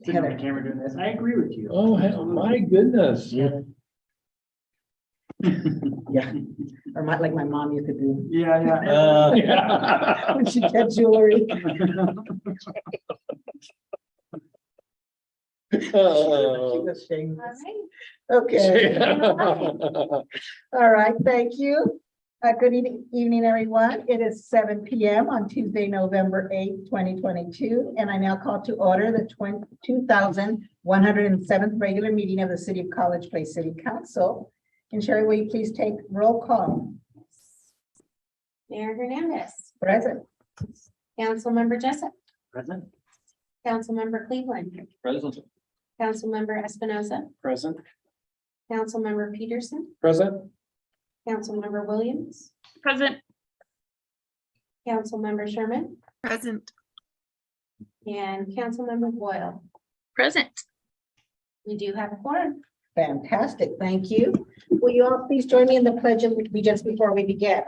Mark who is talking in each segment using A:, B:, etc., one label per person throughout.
A: Sitting on the camera doing this. I agree with you.
B: Oh, my goodness.
A: Yeah.
C: Yeah, or like my mom used to do
A: Yeah.
B: Yeah.
C: when she kept jewelry. She was shameless. Okay, all right, thank you. Good evening, everyone. It is 7 p.m. on Tuesday, November 8th, 2022, and I now call to order the 2107th regular meeting of the City of College Place City Council. And Sherry, will you please take roll call?
D: Mayor Hernandez,
C: Present.
D: Councilmember Jessup,
A: Present.
D: Councilmember Cleveland,
B: Present.
D: Councilmember Espinoza,
B: Present.
D: Councilmember Peterson,
B: Present.
D: Councilmember Williams,
E: Present.
D: Councilmember Sherman,
E: Present.
D: and Councilmember Boyle.
E: Present.
D: We do have a quorum.
C: Fantastic, thank you. Will you all please join me in the Pledge of Allegiance before we begin?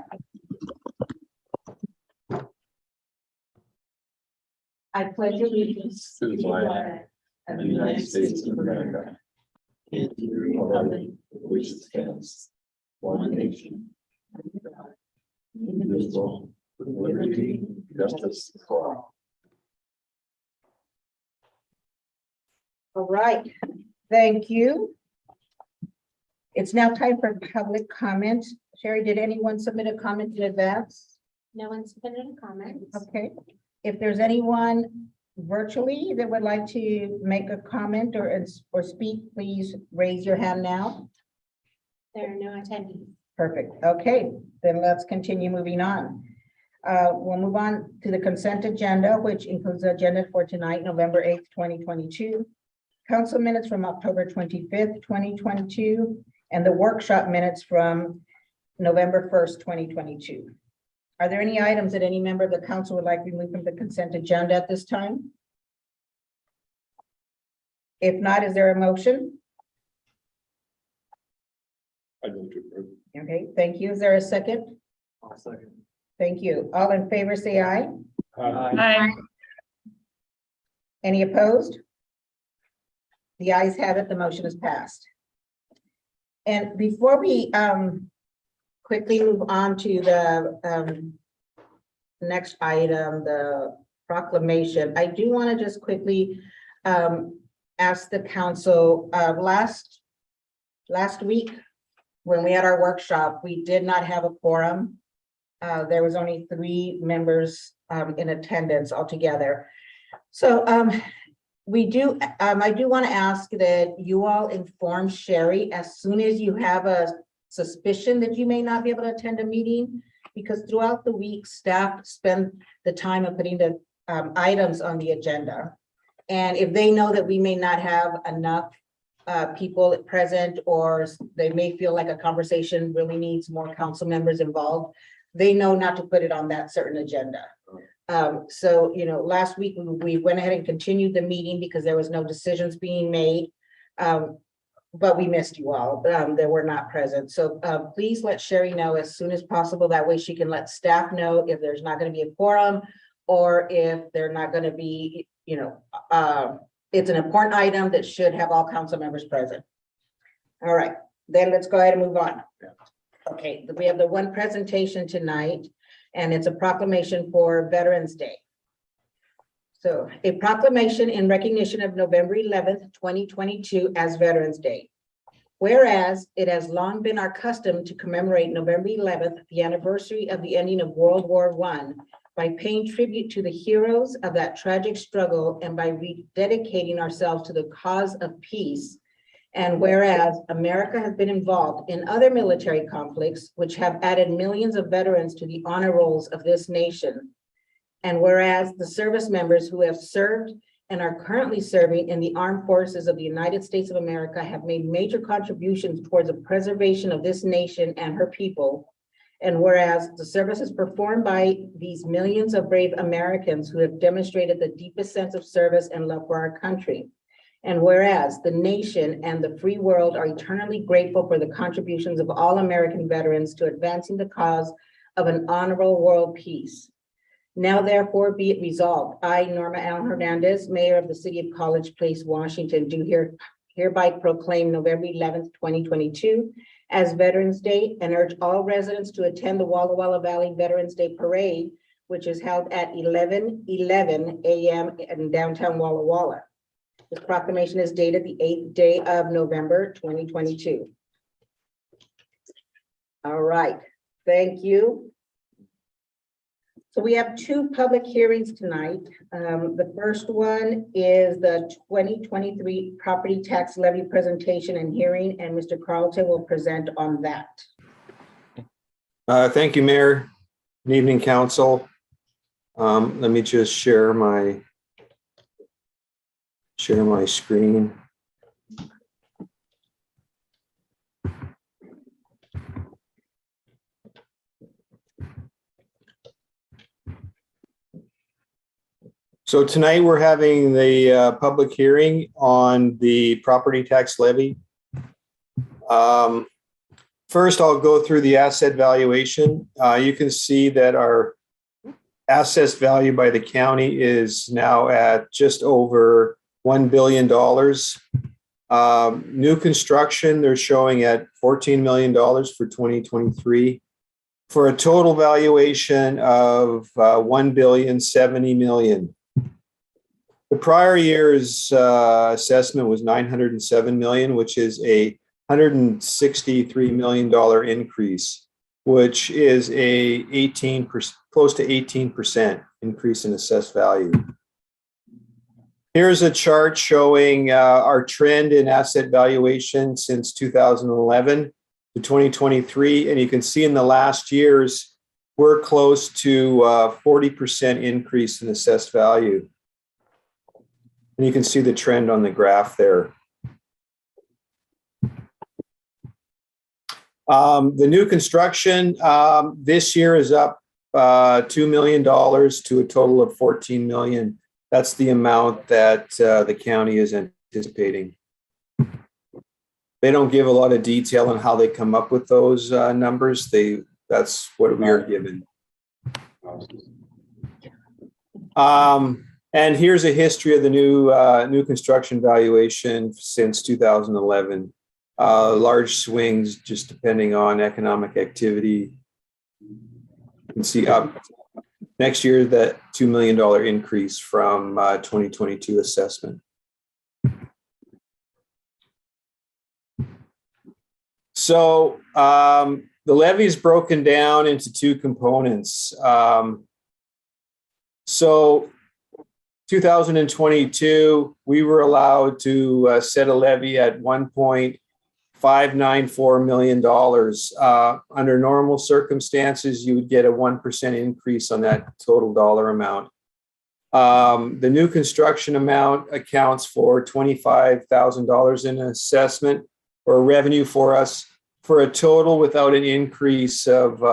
C: I pledge allegiance
B: To the flag of the United States of America, and to the republic for which it stands, one nation, under God, indivisible, with liberty and justice for all.
C: All right, thank you. It's now time for public comment. Sherry, did anyone submit a comment in advance?
D: No one submitted a comment.
C: Okay, if there's anyone virtually that would like to make a comment or speak, please raise your hand now.
D: There are no attendees.
C: Perfect. Okay, then let's continue moving on. We'll move on to the consent agenda, which includes the agenda for tonight, November 8th, 2022. Council minutes from October 25th, 2022, and the workshop minutes from November 1st, 2022. Are there any items that any member of the council would like removed from the consent agenda at this time? If not, is there a motion?
B: I move to approve.
C: Okay, thank you. Is there a second?
A: I'll second.
C: Thank you. All in favor, say aye.
E: Aye.
C: Any opposed? The ayes have it, the motion is passed. And before we quickly move on to the next item, the proclamation, I do want to just quickly ask the council, last week, when we had our workshop, we did not have a quorum. There was only 3 members in attendance altogether. So I do want to ask that you all inform Sherry as soon as you have a suspicion that you may not be able to attend a meeting, because throughout the week, staff spend the time of putting the items on the agenda. And if they know that we may not have enough people present, or they may feel like a conversation really needs more council members involved, they know not to put it on that certain agenda. So, you know, last week we went ahead and continued the meeting because there was no decisions being made. But we missed you all that were not present. So please let Sherry know as soon as possible. That way she can let staff know if there's not going to be a quorum, or if they're not going to be, you know, it's an important item that should have all council members present. All right, then let's go ahead and move on. Okay, we have the one presentation tonight, and it's a proclamation for Veterans Day. So a proclamation in recognition of November 11th, 2022 as Veterans Day. Whereas it has long been our custom to commemorate November 11th, the anniversary of the ending of World War I, by paying tribute to the heroes of that tragic struggle and by rededicating ourselves to the cause of peace. And whereas America has been involved in other military conflicts, which have added millions of veterans to the honor rolls of this nation. And whereas the service members who have served and are currently serving in the armed forces of the United States of America have made major contributions towards the preservation of this nation and her people. And whereas the services performed by these millions of brave Americans who have demonstrated the deepest sense of service and love for our country. And whereas the nation and the free world are eternally grateful for the contributions of all American veterans to advancing the cause of an honorable world peace. Now therefore be it resolved, I, Norma L. Hernandez, Mayor of the City of College Place, Washington, do hereby proclaim November 11th, 2022 as Veterans Day and urge all residents to attend the Walla Walla Valley Veterans Day Parade, which is held at 11:11 a.m. in downtown Walla Walla. This proclamation is dated the 8th day of November, 2022. All right, thank you. So we have two public hearings tonight. The first one is the 2023 property tax levy presentation and hearing, and Mr. Carlton will present on that.
F: Thank you, Mayor. Good evening, Council. Let me just share my screen. So tonight we're having the public hearing on the property tax levy. First, I'll go through the asset valuation. You can see that our assessed value by the county is now at just over $1 billion. New construction, they're showing at $14 million for 2023 for a total valuation of $1.07 billion. The prior year's assessment was $907 million, which is a $163 million increase, which is a close to 18% increase in assessed value. Here's a chart showing our trend in asset valuation since 2011 to 2023. And you can see in the last years, we're close to 40% increase in assessed value. And you can see the trend on the graph there. The new construction this year is up $2 million to a total of $14 million. That's the amount that the county is anticipating. They don't give a lot of detail on how they come up with those numbers. That's what we are given. And here's a history of the new construction valuation since 2011. Large swings just depending on economic activity. You can see up next year that $2 million increase from 2022 assessment. So the levy is broken down into two components. So 2022, we were allowed to set a levy at $1.594 million. Under normal circumstances, you would get a 1% increase on that total dollar amount. The new construction amount accounts for $25,000 in assessment or revenue for us, for a total without an increase of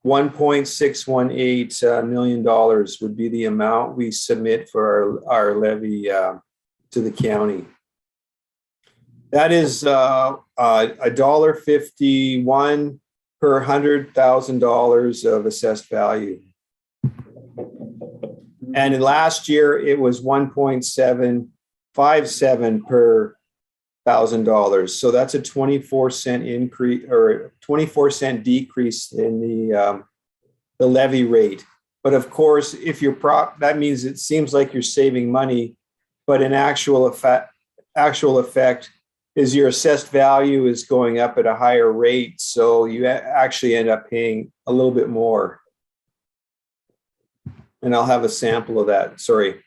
F: $1.618 million would be the amount we submit for our levy to the county. That is $1.51 per $100,000 of assessed value. And in last year, it was $1.757 per $1,000. So that's a 24-cent increase or 24-cent decrease in the levy rate. But of course, if you're that means it seems like you're saving money, but in actual effect is your assessed value is going up at a higher rate. So you actually end up paying a little bit more. And I'll have a sample of that. Sorry.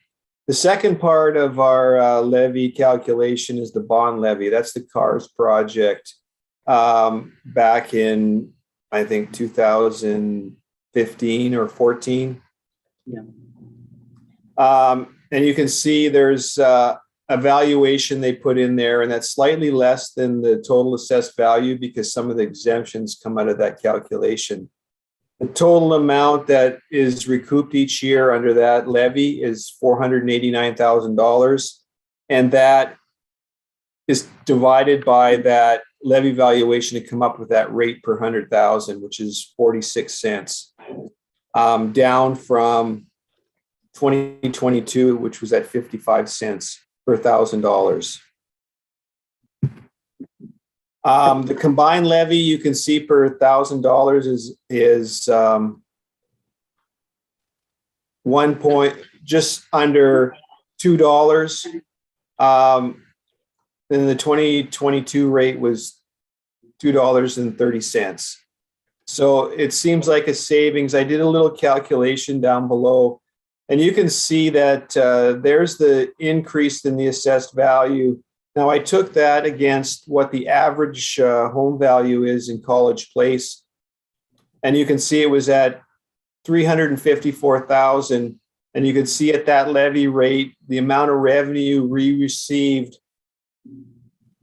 F: The second part of our levy calculation is the bond levy. That's the CARS project back in, I think, 2015 or 14.
A: Yeah.
F: And you can see there's a valuation they put in there, and that's slightly less than the total assessed value because some of the exemptions come out of that calculation. The total amount that is recouped each year under that levy is $489,000. And that is divided by that levy valuation to come up with that rate per 100,000, which is 46 cents. down from 2022, which was at 55 cents per $1,000. The combined levy you can see per $1,000 is 1 point, just under $2. Then the 2022 rate was $2.30. So it seems like a savings. I did a little calculation down below, and you can see that there's the increase in the assessed value. Now, I took that against what the average home value is in College Place, and you can see it was at $354,000. And you can see at that levy rate, the amount of revenue we received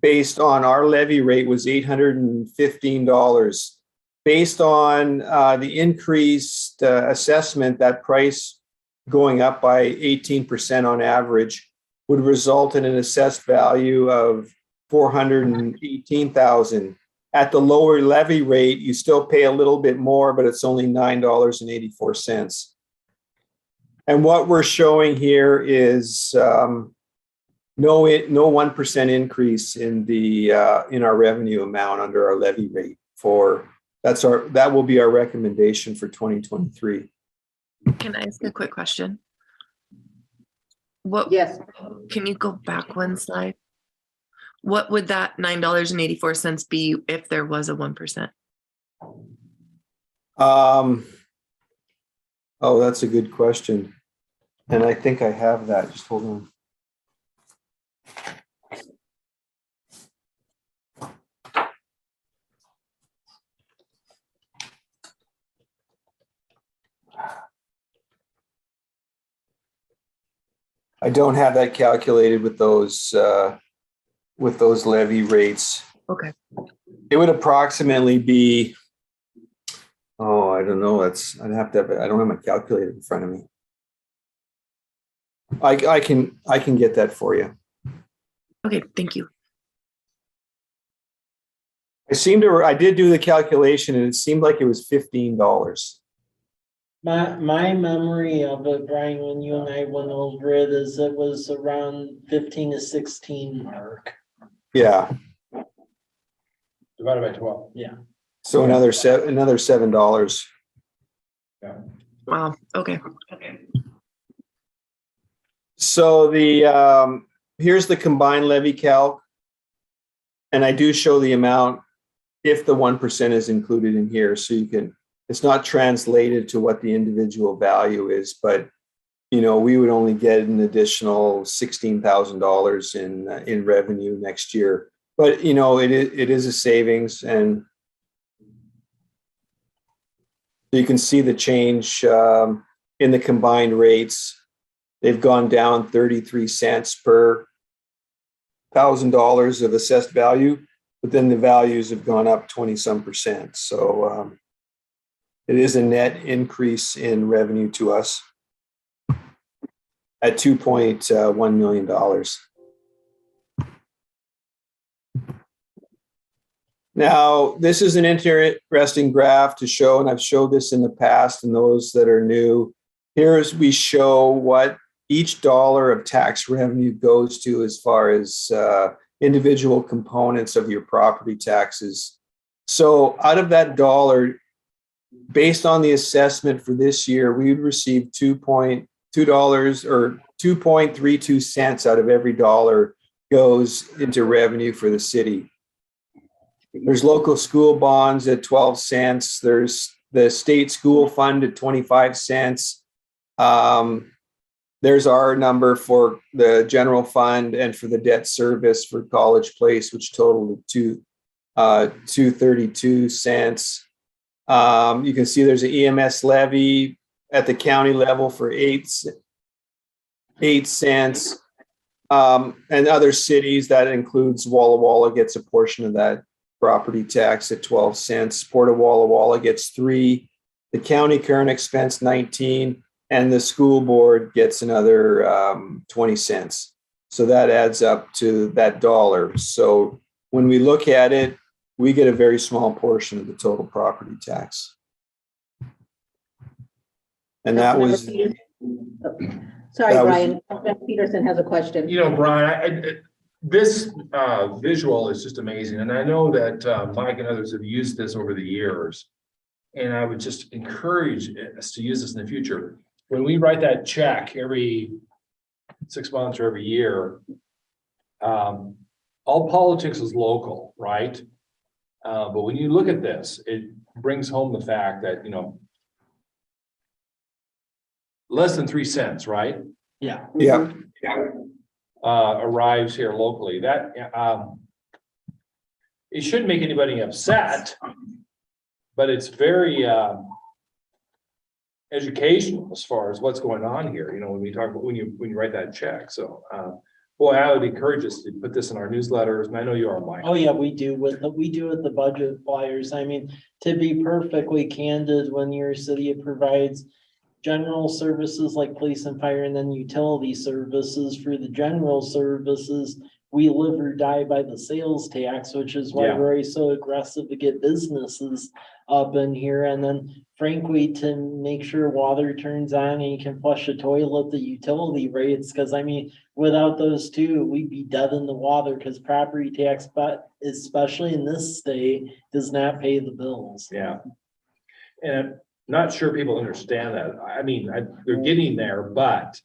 F: based on our levy rate was $815. Based on the increased assessment, that price going up by 18% on average would result in an assessed value of $418,000. At the lower levy rate, you still pay a little bit more, but it's only $9.84. And what we're showing here is no 1% increase in our revenue amount under our levy rate. That will be our recommendation for 2023.
E: Can I ask a quick question?
C: Yes.
E: Can you go back one slide? What would that $9.84 be if there was a 1%?
F: Oh, that's a good question. And I think I have that. Just hold on. I don't have that calculated with those levy rates.
E: Okay.
F: It would approximately be, I don't know. I don't have my calculator in front of me. I can get that for you.
E: Okay, thank you.
F: I did do the calculation and it seemed like it was $15.
A: My memory of it, Brian, when you and I went over it, is it was around 15 to 16 mark.
F: Yeah.
B: Divided by 12.
A: Yeah.
F: So another $7.
E: Wow, okay.
F: So here's the combined levy calc. And I do show the amount if the 1% is included in here. So it's not translated to what the individual value is, but we would only get an additional $16,000 in revenue next year. But it is a savings, and you can see the change in the combined rates. They've gone down 33 cents per $1,000 of assessed value, but then the values have gone up 20-some%. So it is a net increase in revenue to us at $2.1 million. Now, this is an interesting graph to show, and I've showed this in the past, and those that are new. We show what each dollar of tax revenue goes to as far as individual components of your property taxes. So out of that dollar, based on the assessment for this year, we would receive $2.2 or 2.32 cents out of every dollar goes into revenue for the city. There's local school bonds at 12 cents. There's the state school fund at 25 cents. There's our number for the general fund and for the debt service for College Place, which totaled to 2.32 cents. You can see there's an EMS levy at the county level for 8 cents. And other cities, that includes Walla Walla gets a portion of that property tax at 12 cents. Port of Walla Walla gets 3. The county current expense 19, and the school board gets another 20 cents. So that adds up to that dollar. So when we look at it, we get a very small portion of the total property tax. And that
C: Councilmember
F: was,
C: Peterson. Sorry,
F: that was-
C: Brian. Councilmember Peterson has a question.
B: You know, Brian, this visual is just amazing, and I know that Mike and others have used this over the years. And I would just encourage us to use this in the future. When we write that check every 6 months or every year, all politics is local, right? But when you look at this, it brings home the fact that, you know, less than 3 cents, right?
A: Yeah.
F: yeah,
B: Arrives here locally. That it shouldn't make anybody upset, but it's very educational as far as what's going on here. You know, when we talk about when you write that check. So, boy, I would encourage us to put this in our newsletters, and I know you are, Mike.
A: Oh, yeah, we do with the budget flyers. I mean, to be perfectly candid, when your city provides general services like police and fire, and then utility services for the general services, we live or die by the sales tax, which is why
B: Yeah.
A: we're always so aggressive to get businesses up in here. And then frankly, to make sure water turns on and you can flush a toilet, the utility rates, because I mean, without those two, we'd be dead in the water, because property tax, but especially in this state, does not pay the bills.
B: Yeah. And I'm not sure people understand that. I mean, they're getting there, but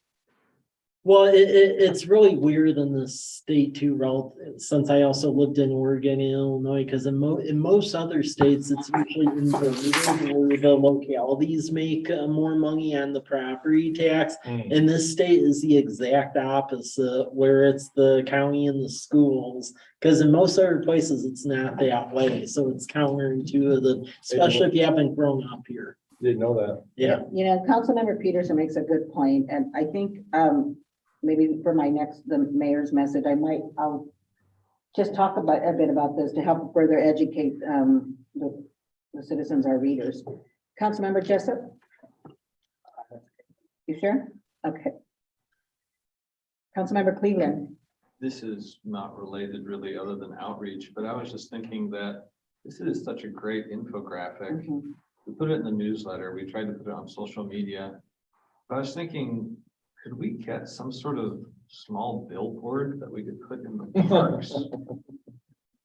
A: Well, it's really weird in this state too, since I also lived in Oregon and Illinois, because in most other states, it's usually inverted where the localities make more money on the property tax. In this state is the exact opposite, where it's the county and the schools, because in most other places, it's not that way. So it's counterintuitive, especially if you haven't grown up here.
B: didn't know that.
A: Yeah.
C: You know, Councilmember Peterson makes a good point, and I think, maybe for the mayor's message, I'll just talk a bit about this to help further educate, the citizens, our readers. Councilmember Jessup? You sure? Okay. Councilmember Cleveland?
G: This is not related really other than outreach, but I was just thinking that this is such a great infographic.
C: Mhm.
G: We put it in the newsletter. We tried to put it on social media. But I was thinking, could we get some sort of small billboard that we could put in the parks?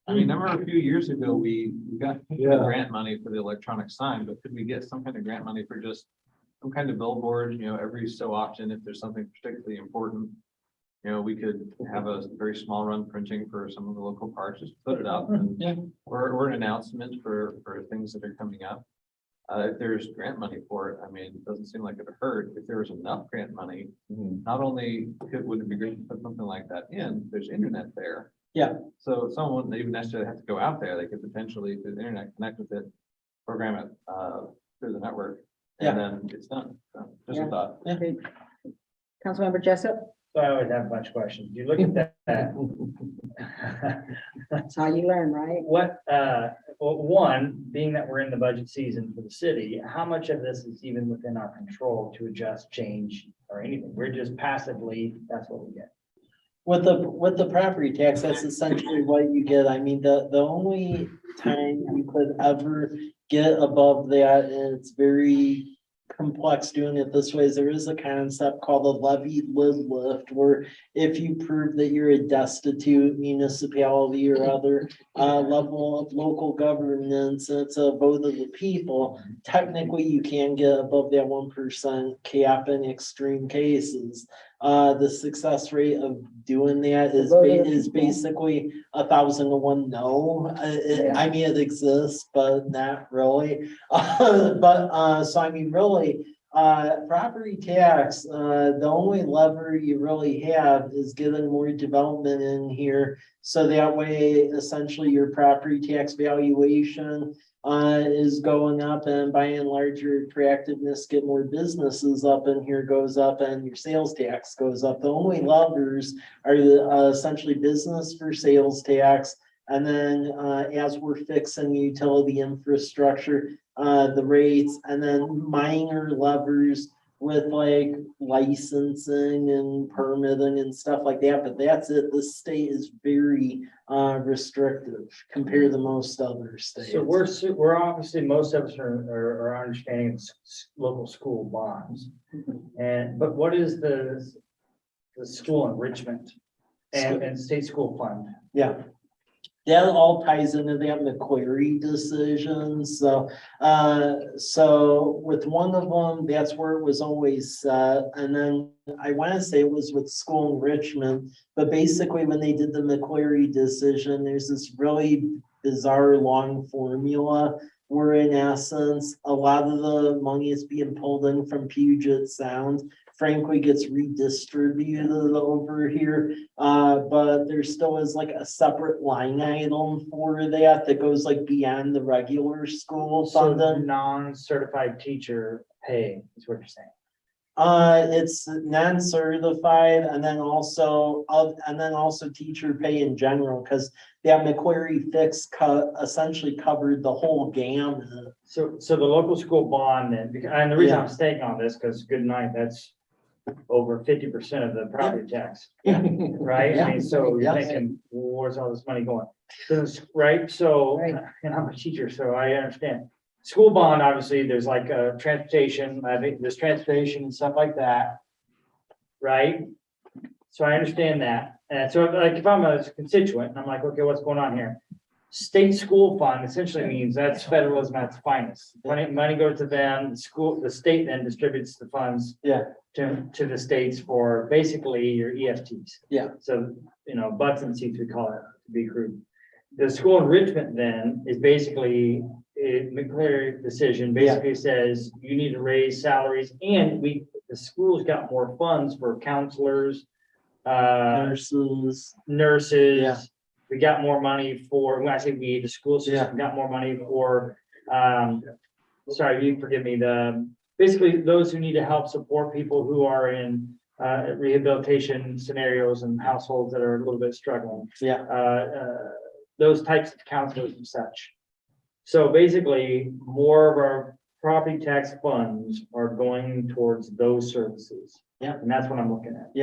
G: I mean, I remember a few years ago, we got grant money for the electronic sign, but could we get some kind of grant money for just some kind of billboard, you know, every so often, if there's something particularly important? You know, we could have a very small run printing for some of the local parks, just put it up and,
A: Yeah.
G: or an announcement for things that are coming up. If there's grant money for it, I mean, it doesn't seem like it would hurt. If there was enough grant money, not only would it be great to put something like that in, there's internet there.
A: Yeah.
G: So someone wouldn't even necessarily have to go out there. They could potentially, through the internet, connect with it, program it through the network, and then it's done. So, just
C: Yeah.
G: a thought.
C: Okay. Councilmember Jessup?
H: So I always have a bunch of questions. You look at that.
C: That's how you learn, right?
H: What, well, one, being that we're in the budget season for the city, how much of this is even within our control to adjust, change, or anything? We're just passively, that's what we get.
A: With the property tax, that's essentially what you get. I mean, the only time you could ever get above that, and it's very complex doing it this way, is there is a concept called a levied lid lift, where if you prove that you're a destitute municipality or other level of local governance, and it's a vote of the people, technically you can get above that 1% cap in extreme cases. The success rate of doing that is basically 1,000 to 1 no. I mean, it exists, but not really. So I mean, really, property tax, the only lever you really have is getting more development in here. So that way, essentially, your property tax valuation is going up, and by and large, your attractiveness, get more businesses up in here goes up, and your sales tax goes up. The only levers are essentially business for sales tax. And then as we're fixing utility infrastructure, the rates, and then minor levers with like licensing and permitting and stuff like that, but that's it. The state is very restrictive compared to most other states.
H: So we're obviously, most of us are understanding local school bonds. But what is the school enrichment and state school fund?
A: Yeah. That all ties into that McQuarrie decision, so with one of them, that's where it was always set, and then I wanna say it was with school enrichment, but basically when they did the McQuarrie decision, there's this really bizarre long formula where in essence, a lot of the money is being pulled in from Puget Sound, frankly gets redistributed over here. But there still is like a separate line item for that goes like beyond the regular school
H: So
A: funding.
H: non-certified teacher pay is what you're saying.
A: It's non-certified and then also teacher pay in general, because that McQuarrie fix essentially covered the whole gamut.
H: So the local school bond, and the reason I'm staying on this, because good night, that's over 50% of the property tax, right? I mean, so you're thinking, well, where's all this money going? Right, so, and I'm a teacher, so I understand. School bond, obviously, there's like transportation, I think there's transportation and stuff like that, right? So I understand that, and so like if I'm a constituent, and I'm like, okay, what's going on here? State school fund essentially means that's federalism at its finest. Money goes to them, the state then distributes the funds to the states for basically your EFTs.
A: Yeah.
H: So, butts and seats, we call it, to be crude. The school enrichment then is basically a McClary decision, basically says you need to raise salaries, and the schools got more funds for counselors,
A: Nurses.
H: nurses. We got more money for, when I say we, the school system got more money for, sorry, you forgive me, basically those who need to help support people who are in rehabilitation scenarios and households that are a little bit struggling. Those types of counselors and such. So basically, more of our property tax funds are going towards those services. And that's what I'm looking at.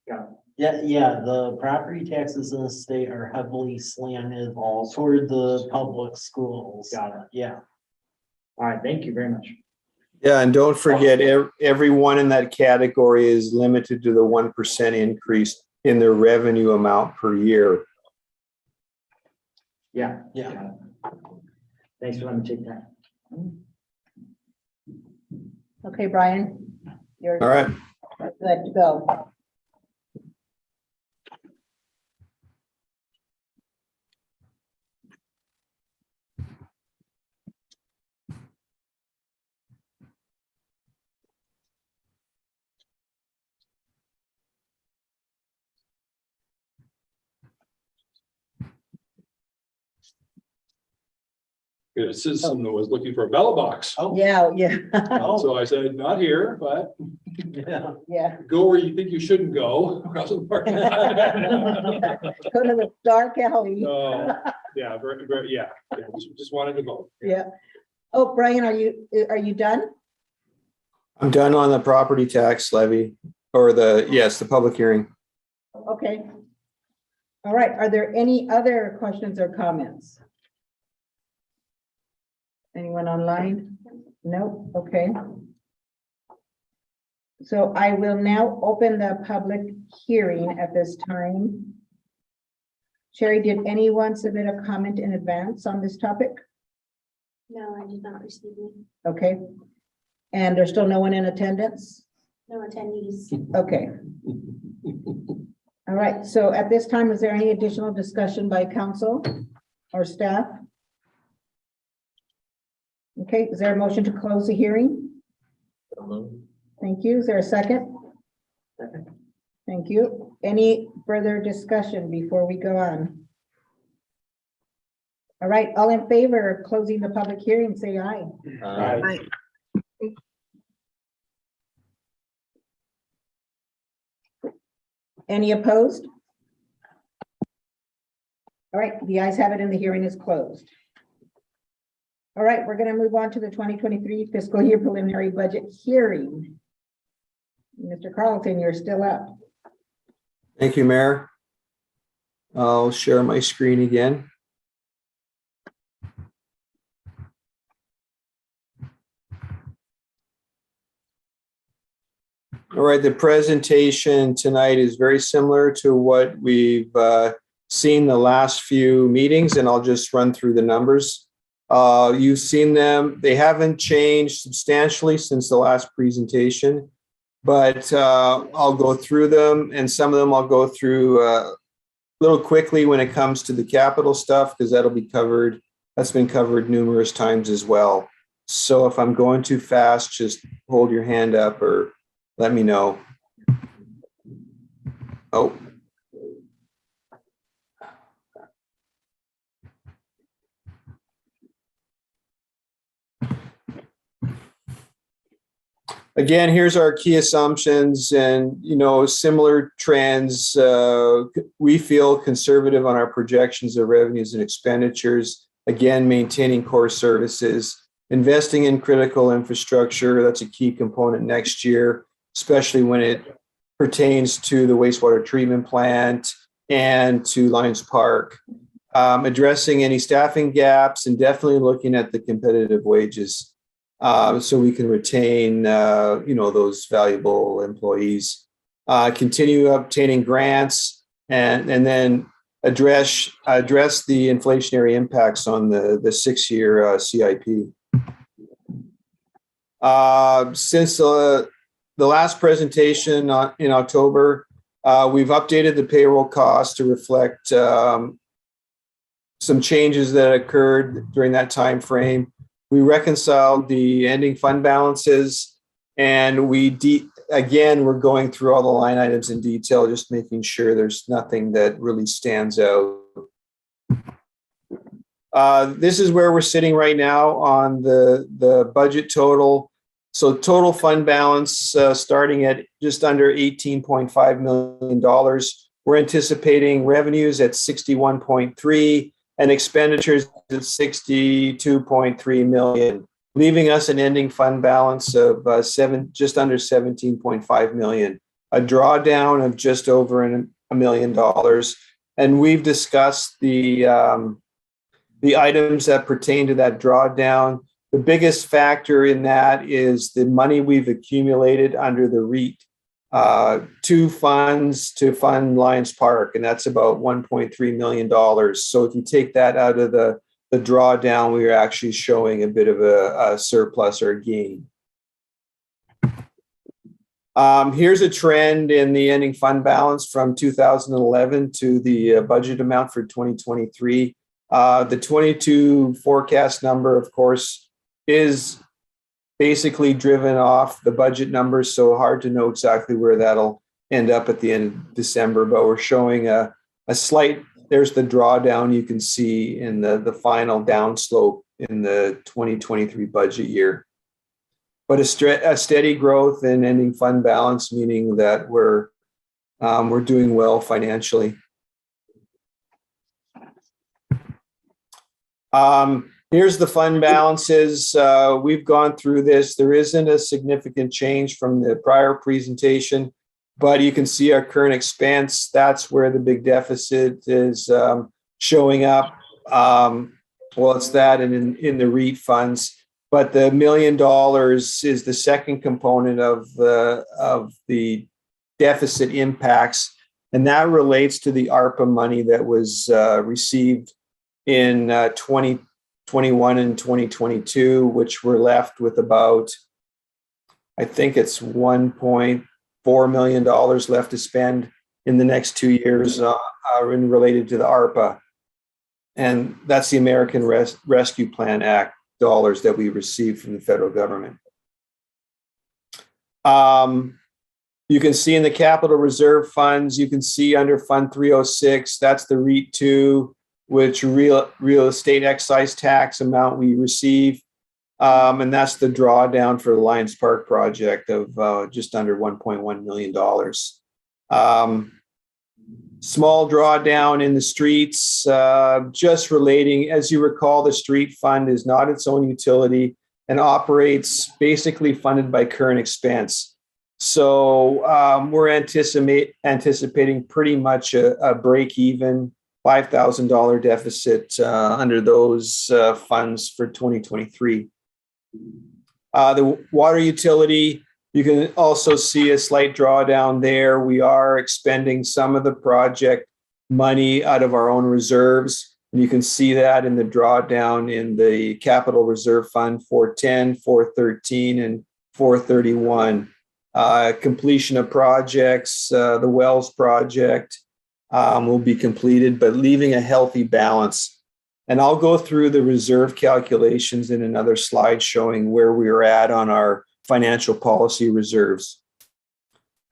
H: Got it.
A: Yeah, the property taxes in the state are heavily slanted toward the public schools.
H: Got it.
A: Yeah.
H: All right, thank you very much.
F: Yeah, and don't forget, everyone in that category is limited to the 1% increase in their revenue amount per year.
H: Yeah.
A: Yeah.
H: Got it. Thanks for letting me take that.
C: Okay, Brian, you're
F: All right.
C: good to go.
B: A citizen that was looking for a ballot box.
C: Yeah.
B: So I said, not here, but
C: Yeah.
B: go where you think you shouldn't go. Across the parking lot.
C: Go to the dark alley.
B: Yeah, very, yeah, just wanted to vote.
C: Yeah. Oh, Brian, are you done?
F: I'm done on the property tax levy or the public hearing.
C: Okay. All right. Are there any other questions or comments? Anyone online? No? Okay. So I will now open the public hearing at this time. Sherry, did anyone submit a comment in advance on this topic?
D: No, I did not receive any.
C: Okay. And there's still no one in attendance?
D: No attendees.
C: Okay. All right, so at this time, is there any additional discussion by council or staff? Okay, is there a motion to close the hearing? Thank you. Is there a second?
H: Second.
C: Thank you. Any further discussion before we go on? All right, all in favor of closing the public hearing, say aye.
E: Right.
C: Any opposed? All right, the ayes have it and the hearing is closed. All right, we're gonna move on to the 2023 fiscal year preliminary budget hearing. Mr. Carlton, you're still up.
F: Thank you, Mayor. I'll share my screen again. All right, the presentation tonight is very similar to what we've seen the last few meetings, and I'll just run through the numbers. You've seen them. They haven't changed substantially since the last presentation, but I'll go through them, and some of them I'll go through a little quickly when it comes to the capital stuff, because that'll be covered. That's been covered numerous times as well. So if I'm going too fast, just hold your hand up or let me know. Oh. Again, here's our key assumptions and, similar trends. We feel conservative on our projections of revenues and expenditures. Again, maintaining core services, investing in critical infrastructure. That's a key component next year, especially when it pertains to the wastewater treatment plant and to Lions Park. Addressing any staffing gaps and definitely looking at the competitive wages. So we can retain, those valuable employees, continue obtaining grants and then address the inflationary impacts on the 6-year CIP. Since the last presentation in October, we've updated the payroll cost to reflect some changes that occurred during that time frame. We reconciled the ending fund balances, and again, we're going through all the line items in detail, just making sure there's nothing that really stands out. This is where we're sitting right now on the budget total. So total fund balance starting at just under $18.5 million. We're anticipating revenues at 61.3 and expenditures at 62.3 million, leaving us an ending fund balance of just under 17.5 million, a drawdown of just over $1 million. And we've discussed the items that pertain to that drawdown. The biggest factor in that is the money we've accumulated under the REIT, two funds to fund Lions Park, and that's about $1.3 million. So if you take that out of the drawdown, we are actually showing a bit of a surplus or a gain. Here's a trend in the ending fund balance from 2011 to the budget amount for 2023. The 22 forecast number, of course, is basically driven off the budget numbers, so hard to know exactly where that'll end up at the end of December, but we're showing a slight, there's the drawdown you can see in the final downslope in the 2023 budget year. But a steady growth in ending fund balance, meaning that we're doing well financially. Here's the fund balances. We've gone through this. There isn't a significant change from the prior presentation, but you can see our current expense. That's where the big deficit is showing up. Well, it's that and in the REIT funds, but the $1 million is the second component of the deficit impacts, and that relates to the ARPA money that was received in 2021 and 2022, which we're left with about, I think it's $1.4 million left to spend in the next 2 years related to the ARPA. And that's the American Rescue Plan Act dollars that we received from the federal government. You can see in the capital reserve funds, you can see under Fund 306, that's the REIT 2, which real estate excise tax amount we receive. And that's the drawdown for the Lions Park project of just under $1.1 million. Small drawdown in the streets, just relating, as you recall, the street fund is not its own utility and operates basically funded by current expense. So we're anticipating pretty much a break even $5,000 deficit under those funds for 2023. The water utility, you can also see a slight drawdown there. We are expending some of the project money out of our own reserves. And you can see that in the drawdown in the capital reserve fund 410, 413, and 431. Completion of projects, the Wells project will be completed, but leaving a healthy balance. And I'll go through the reserve calculations in another slide showing where we are at on our financial policy reserves.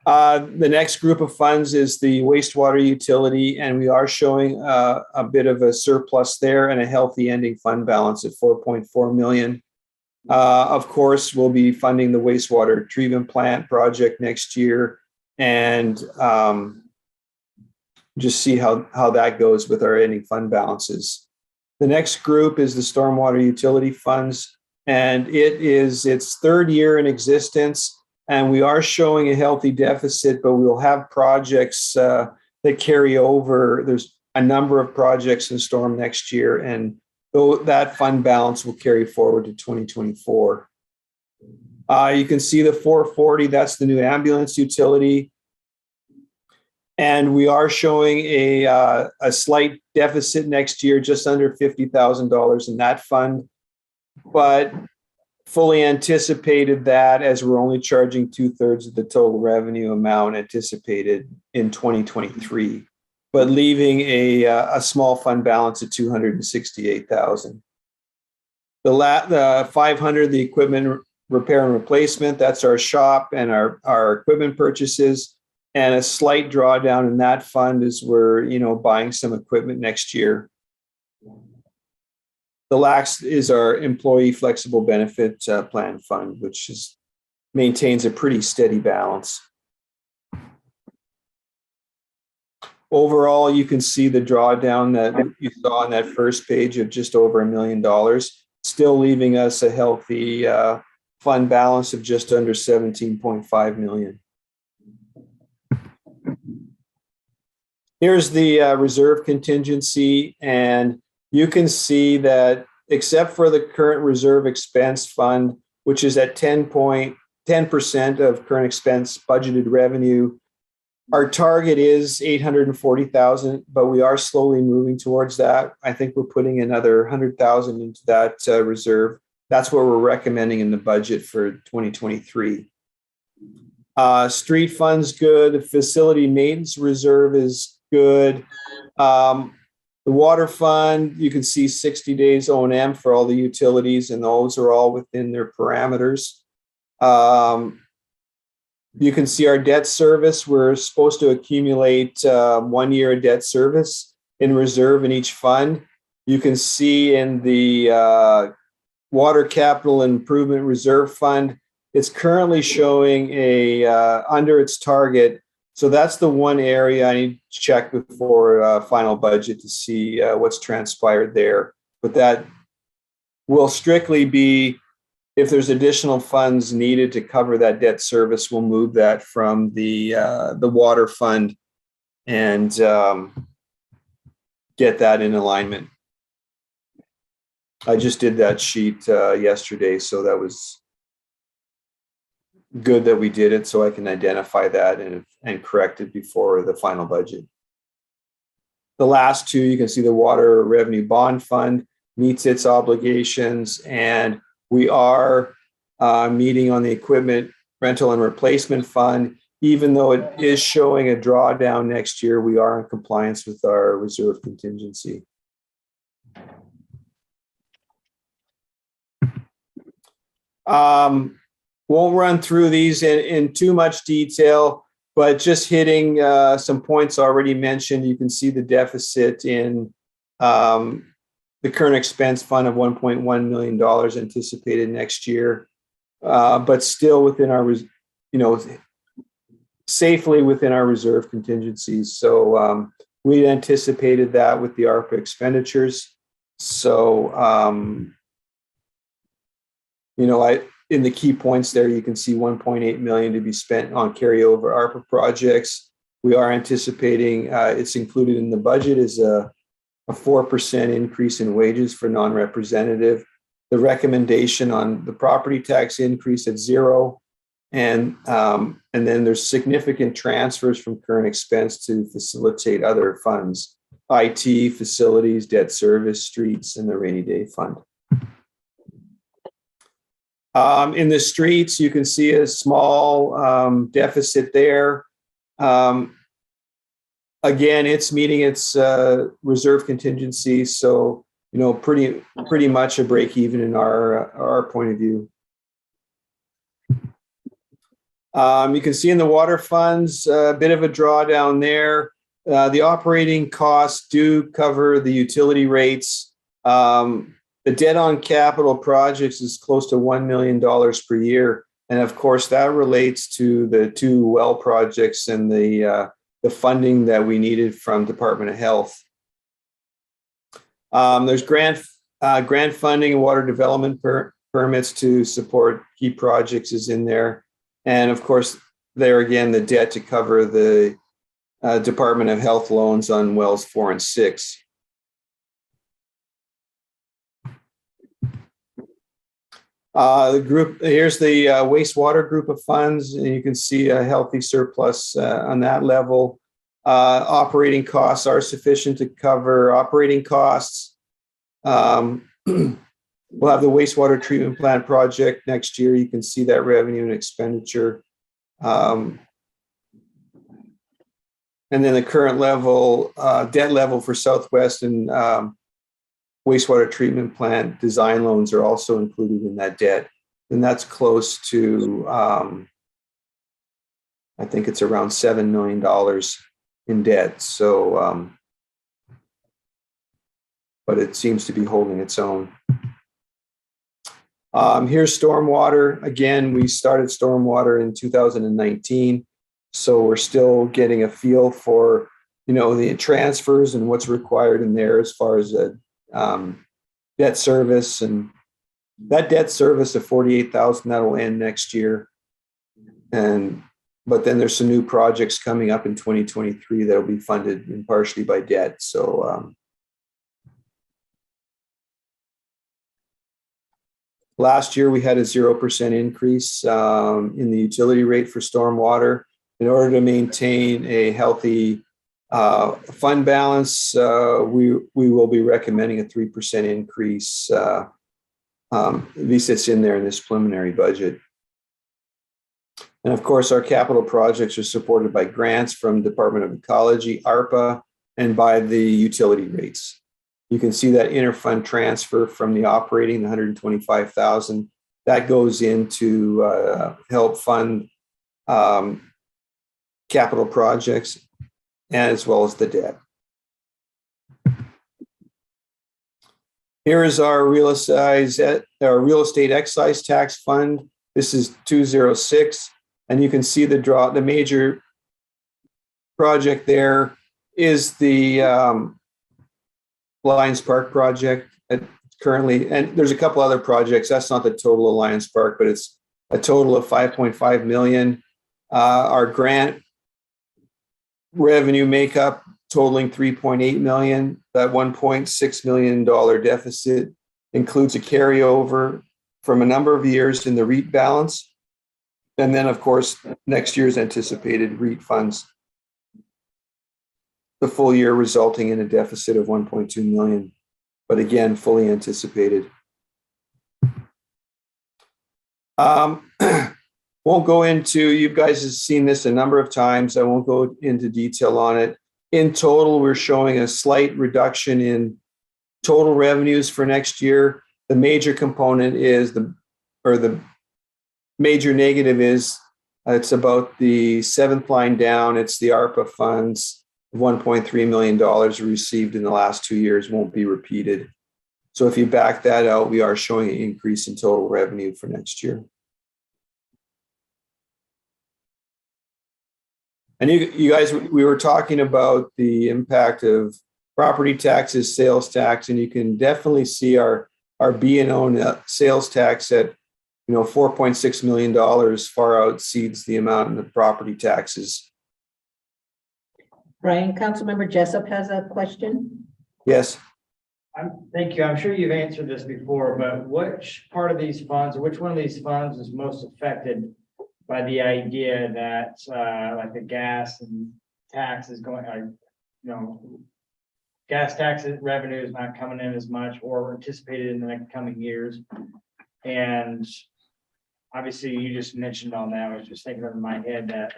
F: The next group of funds is the wastewater utility, and we are showing a bit of a surplus there and a healthy ending fund balance at 4.4 million. Of course, we'll be funding the wastewater treatment plant project next year, and just see how that goes with our ending fund balances. The next group is the stormwater utility funds, and it is its third year in existence. And we are showing a healthy deficit, but we'll have projects that carry over. There's a number of projects in storm next year, and that fund balance will carry forward to 2024. You can see the 440, that's the new ambulance utility. And we are showing a slight deficit next year, just under $50,000 in that fund, but fully anticipated that as we're only charging 2/3 of the total revenue amount anticipated in 2023, but leaving a small fund balance of $268,000. The 500, the equipment repair and replacement, that's our shop and our equipment purchases. And a slight drawdown in that fund is we're, buying some equipment next year. The last is our employee flexible benefit plan fund, which maintains a pretty steady balance. Overall, you can see the drawdown that you saw on that first page of just over $1 million, still leaving us a healthy fund balance of just under 17.5 million. Here's the reserve contingency, and you can see that except for the current reserve expense fund, which is at 10% of current expense budgeted revenue, our target is 840,000, but we are slowly moving towards that. I think we're putting another 100,000 into that reserve. That's what we're recommending in the budget for 2023. Street fund's good. Facility maintenance reserve is good. The water fund, you can see 60 days O&M for all the utilities, and those are all within their parameters. You can see our debt service. We're supposed to accumulate 1 year of debt service in reserve in each fund. You can see in the water capital improvement reserve fund, it's currently showing under its target. So that's the one area I need to check before final budget to see what's transpired there. But that will strictly be if there's additional funds needed to cover that debt service, we'll move that from the water fund and get that in alignment. I just did that sheet yesterday, so that was good that we did it, so I can identify that and correct it before the final budget. The last two, you can see the water revenue bond fund meets its obligations, and we are meeting on the equipment rental and replacement fund. Even though it is showing a drawdown next year, we are in compliance with our reserve contingency. Won't run through these in too much detail, but just hitting some points already mentioned. You can see the deficit in the current expense fund of $1.1 million anticipated next year, but still within our, safely within our reserve contingencies. So we anticipated that with the ARPA expenditures. So, in the key points there, you can see 1.8 million to be spent on carryover ARPA projects. We are anticipating, it's included in the budget is a 4% increase in wages for non-representative. The recommendation on the property tax increase at 0. And then there's significant transfers from current expense to facilitate other funds, IT, facilities, debt service, streets, and the rainy day fund. In the streets, you can see a small deficit there. Again, it's meeting its reserve contingency, so pretty much a break even in our point of view. You can see in the water funds a bit of a drawdown there. The operating costs do cover the utility rates. The debt on capital projects is close to $1 million per year. And of course, that relates to the 2 well projects and the funding that we needed from Department of Health. There's grant funding and water development permits to support key projects is in there. And of course, there again, the debt to cover the Department of Health loans on wells 4 and 6. Here's the wastewater group of funds, and you can see a healthy surplus on that level. Operating costs are sufficient to cover operating costs. We'll have the wastewater treatment plant project next year. You can see that revenue and expenditure. And then the current level, debt level for Southwest and wastewater treatment plant design loans are also included in that debt. And that's close to, I think it's around $7 million in debt. So, but it seems to be holding its own. Here's stormwater. Again, we started stormwater in 2019. So we're still getting a feel for, the transfers and what's required in there as far as debt service, and that debt service of $48,000 that will end next year. But then there's some new projects coming up in 2023 that will be funded partially by debt. So last year we had a 0% increase in the utility rate for stormwater. In order to maintain a healthy fund balance, we will be recommending a 3% increase. At least it's in there in this preliminary budget. And of course, our capital projects are supported by grants from Department of Ecology, ARPA, and by the utility rates. You can see that interfund transfer from the operating, the $125,000, that goes into help fund capital projects, as well as the debt. Here is our real estate excise tax fund. This is 206, and you can see the major project there is the Lions Park project currently, and there's a couple other projects. That's not the total of Lions Park, but it's a total of $5.5 million. Our grant revenue makeup totaling $3.8 million. That $1.6 million deficit includes a carryover from a number of years in the REIT balance. And then, of course, next year's anticipated REIT funds. The full year resulting in a deficit of $1.2 million, but again, fully anticipated. Won't go into, you guys have seen this a number of times. I won't go into detail on it. In total, we're showing a slight reduction in total revenues for next year. The major component is the major negative is it's about the 7th line down. It's the ARPA funds, $1.3 million received in the last 2 years won't be repeated. So if you back that out, we are showing an increase in total revenue for next year. And you guys, we were talking about the impact of property taxes, sales tax, and you can definitely see our B and O sales tax at, $4.6 million far exceeds the amount in the property taxes.
C: Brian, Councilmember Jessup has a question.
F: Yes.
H: Thank you. I'm sure you've answered this before, but which part of these funds, or which one of these funds is most affected by the idea that, like the gas and tax is going, gas taxes revenue is not coming in as much or anticipated in the next coming years? And obviously you just mentioned on that, I was just thinking in my head that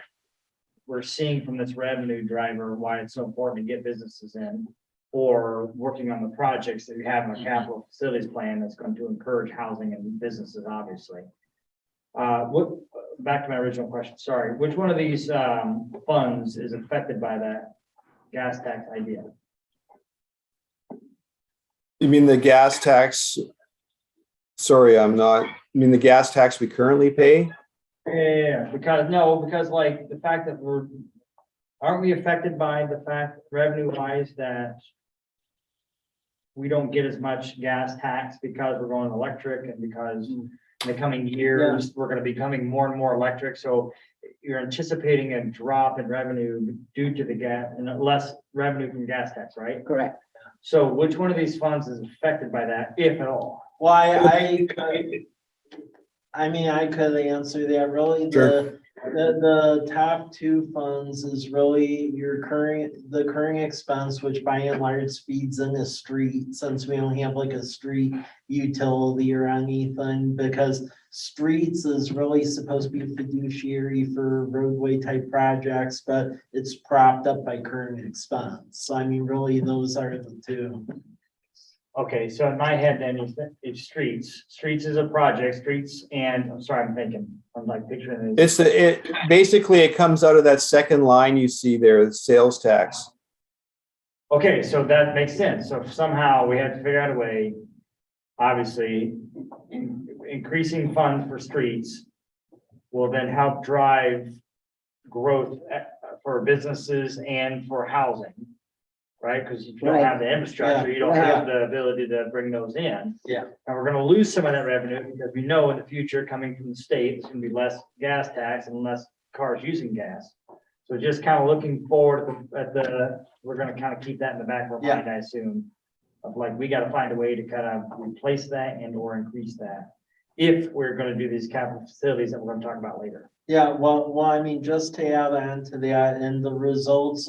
H: we're seeing from this revenue driver why it's so important to get businesses in, or working on the projects that we have in the capital facilities plan that's going to encourage housing and businesses, obviously. Back to my original question, sorry, which one of these funds is affected by that gas tax idea?
F: You mean the gas tax? Sorry, you mean the gas tax we currently pay?
H: Yeah, because like the fact that aren't we affected by the fact revenue wise that we don't get as much gas tax because we're going electric, and because in the coming years, we're going to be becoming more and more electric. So you're anticipating a drop in revenue due to the gas and less revenue from gas tax, right?
C: Correct.
H: So which one of these funds is affected by that, if at all?
A: Why, I could answer that. Really, the top two funds is really the current expense, which by and large feeds in the street, since we don't have like a street utility or anything, because streets is really supposed to be fiduciary for roadway type projects, but it's propped up by current expense. So really those are the two.
H: Okay, so in my head then it's streets is a project, and I'm like picturing it.
F: Basically it comes out of that second line you see there, the sales tax.
H: Okay, so that makes sense. So somehow we have to figure out a way, obviously, increasing funds for streets will then help drive growth for businesses and for housing. Right, because if you don't have the infrastructure, you don't have the ability to bring those in.
A: Yeah.
H: And we're gonna lose some of that revenue because we know in the future, coming from the state, it's gonna be less gas tax and less cars using gas. So just kind of looking forward we're gonna kind of keep that in the back of our mind, I assume. Of like, we gotta find a way to kind of replace that and or increase that. If we're gonna do these capital facilities that we're gonna talk about later.
A: Yeah, well, just to add on to that, and the results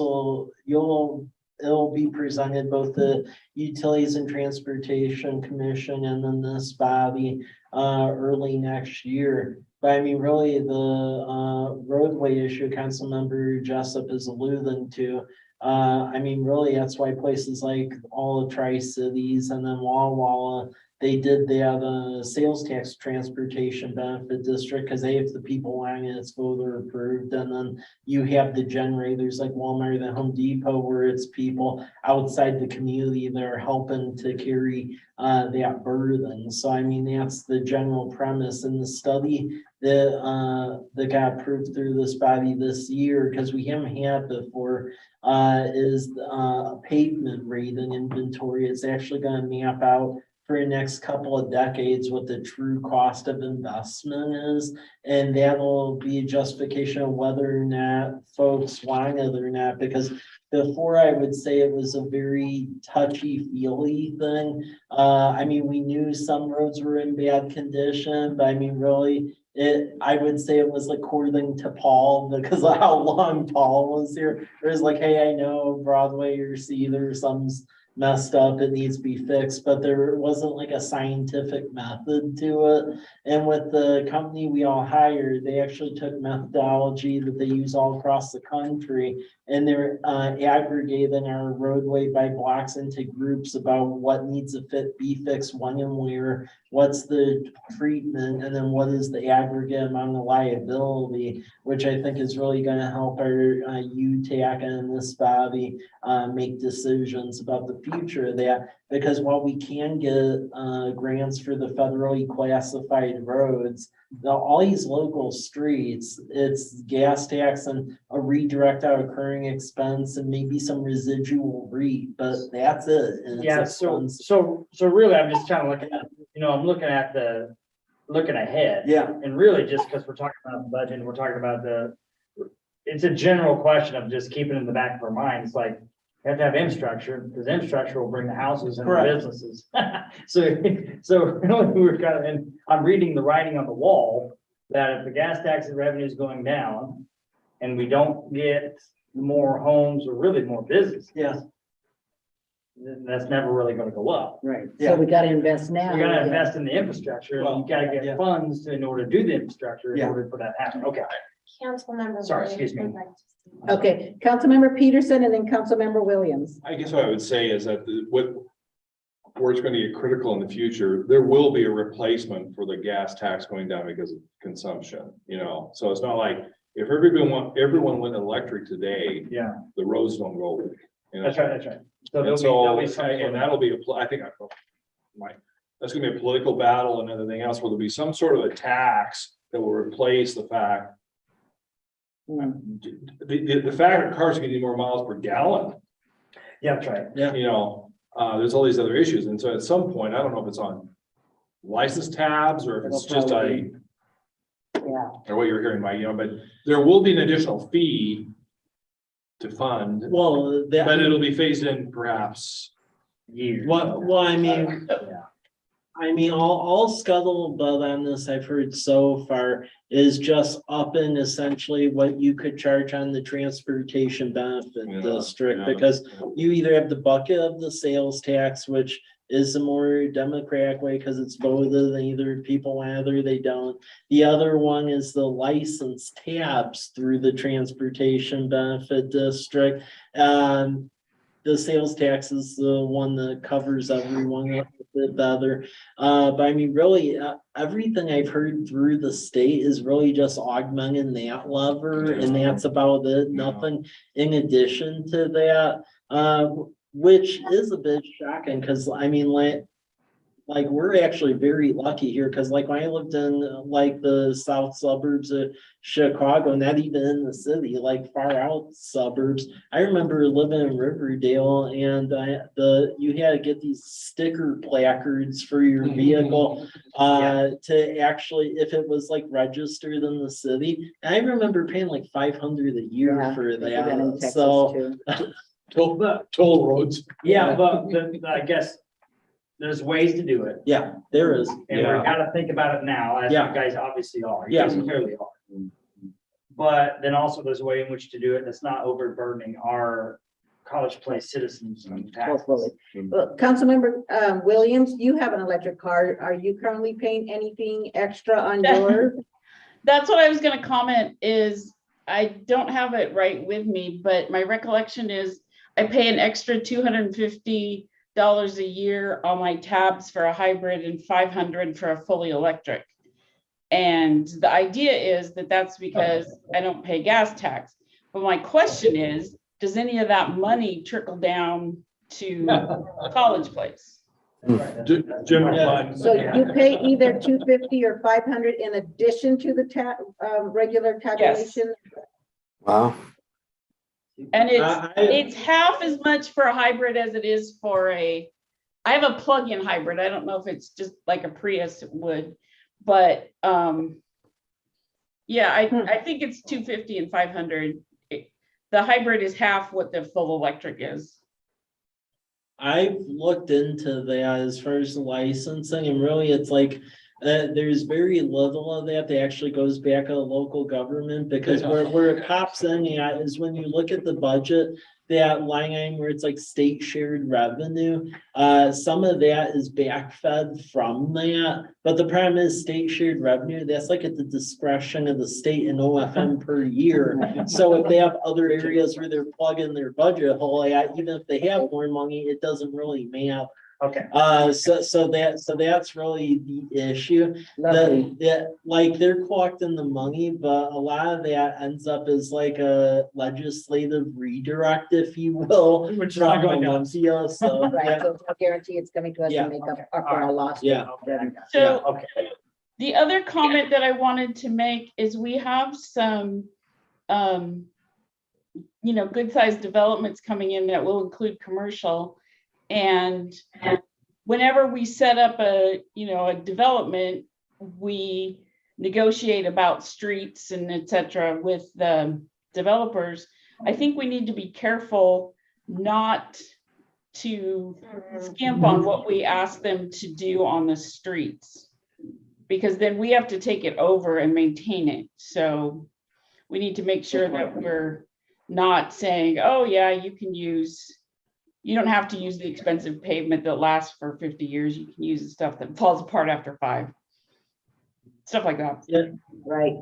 A: it'll be presented both the Utilities and Transportation Commission and then this body early next year. But really the roadway issue Councilmember Jessup is alluding to. Really that's why places like all the Tri-Cities and then Walla Walla, they did the sales tax transportation benefit district because they have the people wanting it, it's voter approved. And then you have the generators like Walmart and Home Depot, where it's people outside the community that are helping to carry that burden. So that's the general premise in the study that got approved through this body this year, because we haven't had before, is a pavement rating inventory. It's actually going to map out for the next couple of decades what the true cost of investment is, and that'll be a justification of whether or not folks want it or not. Because before, I would say it was a very touchy-feely thing. We knew some roads were in bad condition, but really, I would say it was like according to Paul, because of how long Paul was here. It was like, hey, I know Broadway or Cedar, some's messed up, it needs to be fixed, but there wasn't like a scientific method to it. And with the company we all hired, they actually took methodology that they use all across the country, and they're aggregating our roadway by blocks into groups about what needs to be fixed when and where, what's the treatment, and then what is the aggregate amount of liability, which I think is really going to help our UTAC and this body make decisions about the the future of that. Because while we can get grants for the federally classified roads, all these local streets, it's gas tax and a redirect out occurring expense and maybe some residual REIT, but that's it. and it's
H: Yeah,
A: expensive.
H: so really, I'm just trying to look at, I'm looking ahead.
A: Yeah,
H: And really, just because we're talking about the budget, and we're talking about it's a general question of just keeping in the back of our minds, like, you have to have infrastructure, because infrastructure will bring the houses and the
A: Correct.
H: businesses. So really, we're kind of, and I'm reading the writing on the wall, that if the gas tax revenue is going down, and we don't get more homes or really more businesses.
A: yeah.
H: Then that's never really gonna go up.
B: Right,
A: Yeah.
B: so we gotta invest now.
H: You gotta invest in the infrastructure, and you gotta
A: yeah.
H: get funds in order to do the infrastructure, in
A: Yeah.
H: order for that to happen, okay.
D: Councilmember.
H: Sorry,
D: Williams
H: excuse me.
D: would like to speak.
B: Okay, Councilmember Peterson and then Councilmember Williams.
I: I guess what I would say is that where it's going to get critical in the future, there will be a replacement for the gas tax going down because of consumption, so it's not like if everyone went electric today,
H: Yeah,
I: the roads don't go away.
H: that's right, that's right. So
I: And
H: there'll be some sort
I: and
H: of-
I: that'll be, that's gonna be a political battle and everything else, where there'll be some sort of a tax that will replace the fact. The fact that cars are getting more miles per gallon,
H: Yeah, that's right.
I: there's all these other issues, and so at some point, I don't know if it's on license tabs or if it's just
B: Yeah,
I: or what you're hearing, Mike, but there will be an additional fee to fund,
A: Well,
I: but
A: that,
I: it'll be phased in perhaps.
H: Years.
A: I mean,
H: Yeah.
A: all scuttlebutt on this I've heard so far is just upping essentially what you could charge on the transportation benefit
I: Yeah,
A: district,
I: yeah.
A: because you either have the bucket of the sales tax, which is the more democratic way because it's voted and either people want it or they don't. The other one is the license tabs through the transportation benefit district. The sales tax is the one that covers everyone a bit better. But I mean, really, everything I've heard through the state is really just augmenting that lever, and that's about it.
I: Yeah.
A: Nothing in addition to that, which is a bit shocking, because I mean, like we're actually very lucky here, because like when I lived in like the south suburbs of Chicago, not even in the city, like far out suburbs, I remember living in Riverdale, and you had to get these sticker placards for your vehicle to actually, if it was like registered in the city. And I remember paying like $500 a year
B: Yeah,
A: for
B: we do that in
A: that.
B: Texas
A: So
B: too.
I: Toll roads.
H: Yeah, but I guess there's ways to do it,
A: yeah, there is.
H: and we gotta think about it now, as you
A: Yeah.
H: guys obviously are. You
A: Yeah.
H: guys clearly are. But then also there's a way in which to do it that's not overburdening our College Place citizens on taxes.
B: Hopefully. Well, Councilmember Williams, you have an electric car. Are you currently paying anything extra on yours?
J: That's what I was gonna comment is, I don't have it right with me, but my recollection is I pay an extra $250 a year on my tabs for a hybrid and $500 for a fully electric. And the idea is that that's because I don't pay gas tax. But my question is, does any of that money trickle down to College Place?
I: General fund.
B: So you pay either $250 or $500 in addition to the regular tabulation?
F: Wow.
J: And it's
A: I-
J: it's half as much for a hybrid as it is for I have a plug-in hybrid. I don't know if it's just like a Prius would, but yeah, I think it's 250 and 500. The hybrid is half what the full electric is.
A: I've looked into that as far as the licensing, and really it's like, there's very little of that actually goes back to the local government, because where it pops in at is when you look at the budget, that line item where it's like state shared revenue, some of that is backfed from that. But the problem is state shared revenue, that's like at the discretion of the state and OFM per year. So if they have other areas where they're plugging their budget hole, even if they have more money, it doesn't really matter.
H: Okay.
A: So that's really the issue.
C: Lovely.
A: Like they're collecting the money, but a lot of that ends up as like a legislative redirect, if you will.
H: Which is not going down.
A: Olympia, so,
C: Right,
A: yeah,
C: so it's no guarantee it's coming to us
A: Yeah.
C: to make up
H: Okay.
C: for our lost.
A: Yeah.
C: revenue.
J: So
H: Okay.
J: the other comment that I wanted to make is we have some, good sized developments coming in that will include commercial. And whenever we set up a development, we negotiate about streets and et cetera with the developers. I think we need to be careful not to skimp on what we ask them to do on the streets. Because then we have to take it over and maintain it. So we need to make sure that we're not saying, oh yeah, you don't have to use the expensive pavement that lasts for 50 years. You can use the stuff that falls apart after 5. Stuff like that.
C: Right,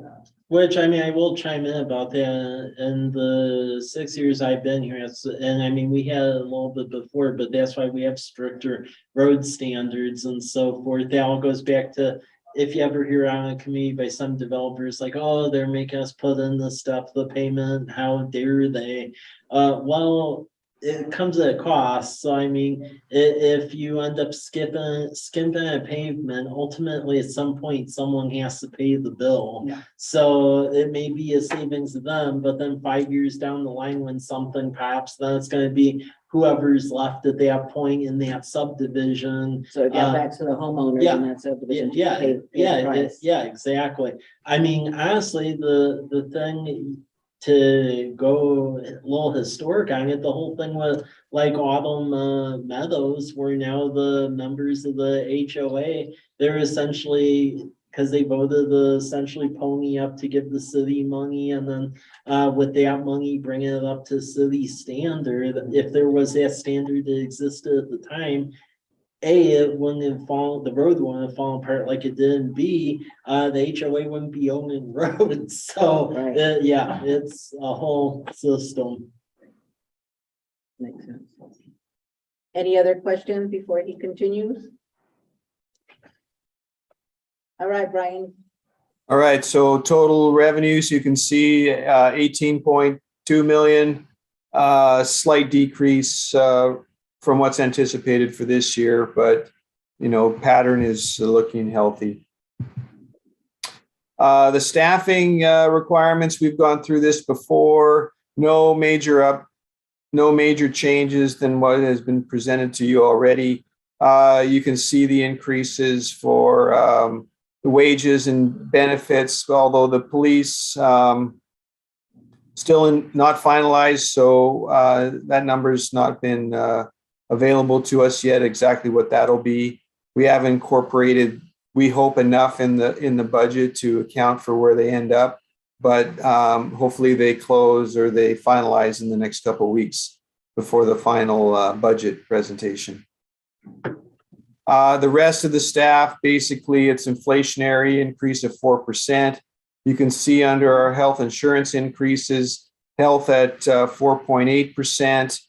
A: which I mean, I will chime in about that. In the 6 years I've been here, and I mean, we had a little bit before, but that's why we have stricter road standards and so forth. That all goes back to, if you ever hear on a committee by some developers like, oh, they're making us put in the stuff, the payment, how dare they? Well, it comes at a cost. So I mean, if you end up skimping a pavement, ultimately at some point, someone has to pay the bill.
H: Yeah.
A: So it may be a savings to them, but then 5 years down the line, when something pops, then it's gonna be whoever's left at that point in that subdivision.
C: so it got back to the homeowners
A: yeah.
C: and that subdivision. to
A: Yeah,
C: pay the price.
A: yeah, exactly. I mean, honestly, the thing to go a little historic on it, the whole thing with like Autumn Meadows, where now the members of the HOA, they're essentially, because they voted to essentially pony up to give the city money, and then with that money, bringing it up to city standard. If there was that standard that existed at the time, A, it wouldn't have fallen, the road wouldn't have fallen apart like it did, and B, the HOA wouldn't be owning roads. So,
C: Right.
A: yeah, it's a whole system.
C: Makes sense. Any other questions before he continues? All right, Brian.
F: All right, so total revenues, you can see 18.2 million, slight decrease from what's anticipated for this year, but pattern is looking healthy. The staffing requirements, we've gone through this before. No major changes than what has been presented to you already. You can see the increases for the wages and benefits, although the police still not finalized, so that number's not been available to us yet, exactly what that'll be. We have incorporated, we hope, enough in the budget to account for where they end up, but hopefully they close or they finalize in the next couple of weeks before the final budget presentation. The rest of the staff, basically it's inflationary increase of 4%. You can see under our health insurance increases, health at 4.8%.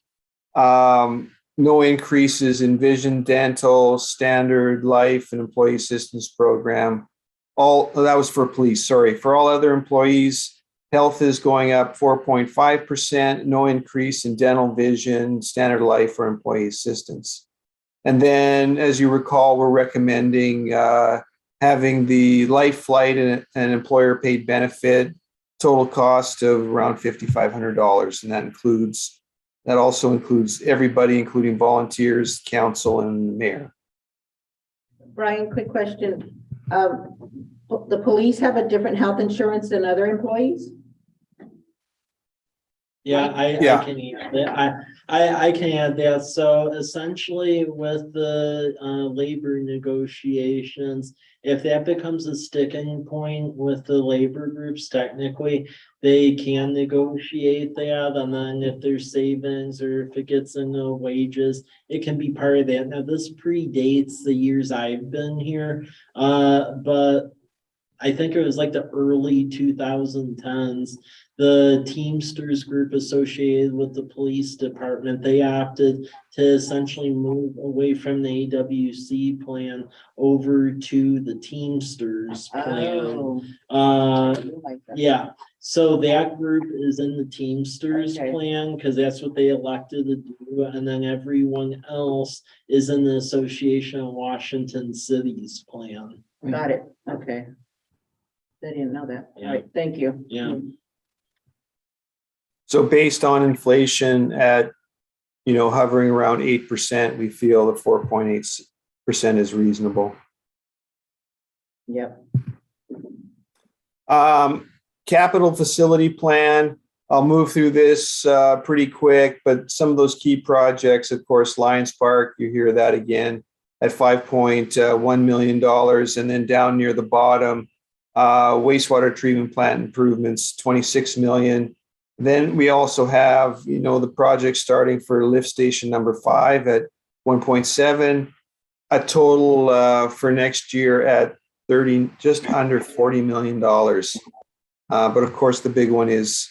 F: No increases in vision, dental, standard life, and employee assistance program. All that was for police, sorry. For all other employees, health is going up 4.5%, no increase in dental, vision, standard life, or employee assistance. And then, as you recall, we're recommending having the life flight and an employer paid benefit, total cost of around $5,500. And that also includes everybody, including volunteers, council, and the mayor.
C: Brian, quick question. The police have a different health insurance than other employees?
A: Yeah, I can add that. I can add that. So essentially with the labor negotiations, if that becomes a sticking point with the labor groups, technically, they can negotiate that. And then if there's savings or if it gets into wages, it can be part of that. Now, this predates the years I've been here, but I think it was like the early 2010s the Teamsters group associated with the police department, they opted to essentially move away from the AWC plan over to the Teamsters plan. Yeah, so that group is in the Teamsters
C: Okay.
A: plan, because that's what they elected to do, and then everyone else is in the Association of Washington Cities plan.
C: Got it, okay. I didn't know that. All
A: Yeah.
C: right, thank you.
A: Yeah.
F: So based on inflation at, hovering around 8%, we feel that 4.8% is reasonable.
C: Yep.
F: Capital facility plan, I'll move through this pretty quick, but some of those key projects, of course, Lions Park, you hear that again at $5.1 million. And then down near the bottom, wastewater treatment plant improvements, 26 million. Then we also have, the project starting for lift station number 5 at 1.7, a total for next year at just under $40 million. But of course, the big one is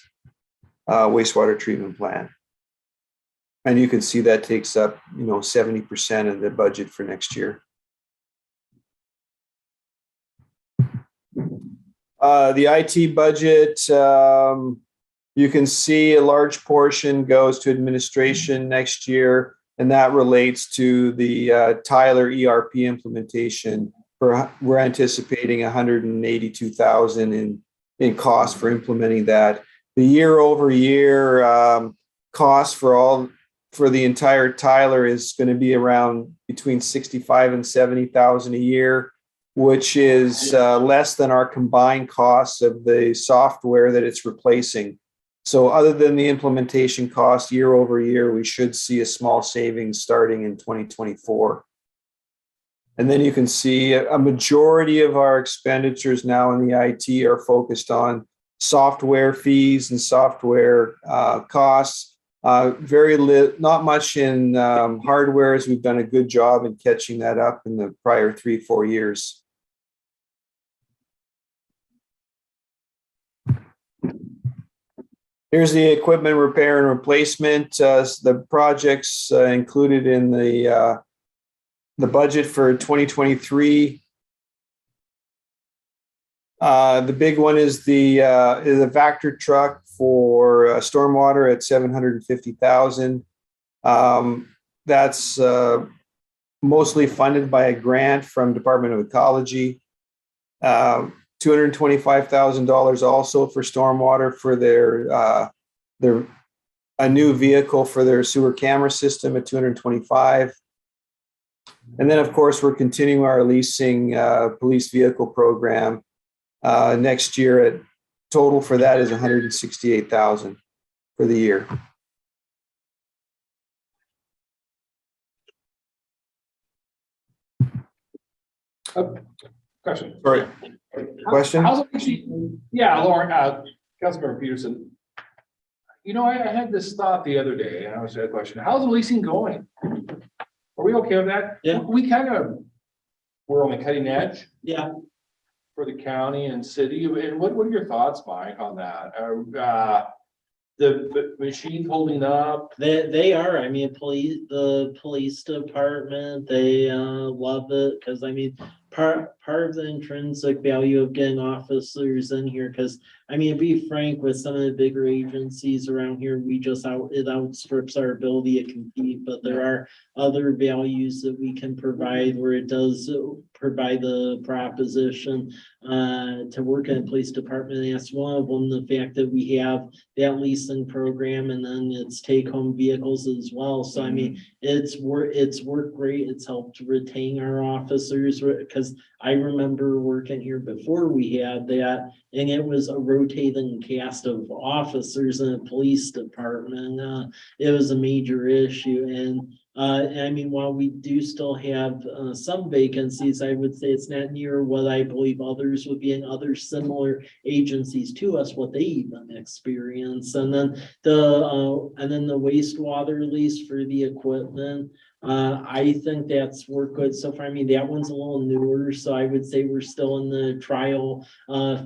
F: wastewater treatment plant. And you can see that takes up, 70% of the budget for next year. The IT budget, you can see a large portion goes to administration next year, and that relates to the Tyler ERP implementation. We're anticipating $182,000 in cost for implementing that. The year-over-year cost for the entire Tyler is going to be around between $65,000 and $70,000 a year, which is less than our combined costs of the software that it's replacing. So other than the implementation cost year over year, we should see a small savings starting in 2024. And then you can see a majority of our expenditures now in the IT are focused on software fees and software costs. Not much in hardware, as we've done a good job in catching that up in the prior 3-4 years. Here's the equipment repair and replacement. The projects included in the budget for 2023. The big one is the Vactor truck for stormwater at $750,000. That's mostly funded by a grant from Department of Ecology. $225,000 also for stormwater for a new vehicle for their sewer camera system at $225,000. And then, of course, we're continuing our leasing police vehicle program next year. At total for that is $168,000 for the year.
I: Question.
F: Sorry. Question?
I: How's it actually, yeah, Lauren, Councilmember Peterson. I had this thought the other day, and I was a question. How's the leasing going? Are we okay with that?
A: Yeah.
I: We're on the cutting edge.
A: Yeah.
I: For the county and city. And what are your thoughts, Mike, on that? The machine holding up?
A: They are. I mean, the police department, they love it, because part of the intrinsic value of getting officers in here, because to be frank, with some of the bigger agencies around here, it outstrips our ability to compete. But there are other values that we can provide where it does provide the proposition to work in a police department. And that's one of them, the fact that we have that leasing program, and then it's take-home vehicles as well. So it's worked great. It's helped retain our officers, because I remember working here before we had that, and it was a rotating cast of officers in a police department. It was a major issue. And while we do still have some vacancies, I would say it's not near what I believe others would be in other similar agencies to us, what they even experience. And then the wastewater lease for the equipment, I think that's worked good so far. I mean, that one's a little newer, so I would say we're still in the trial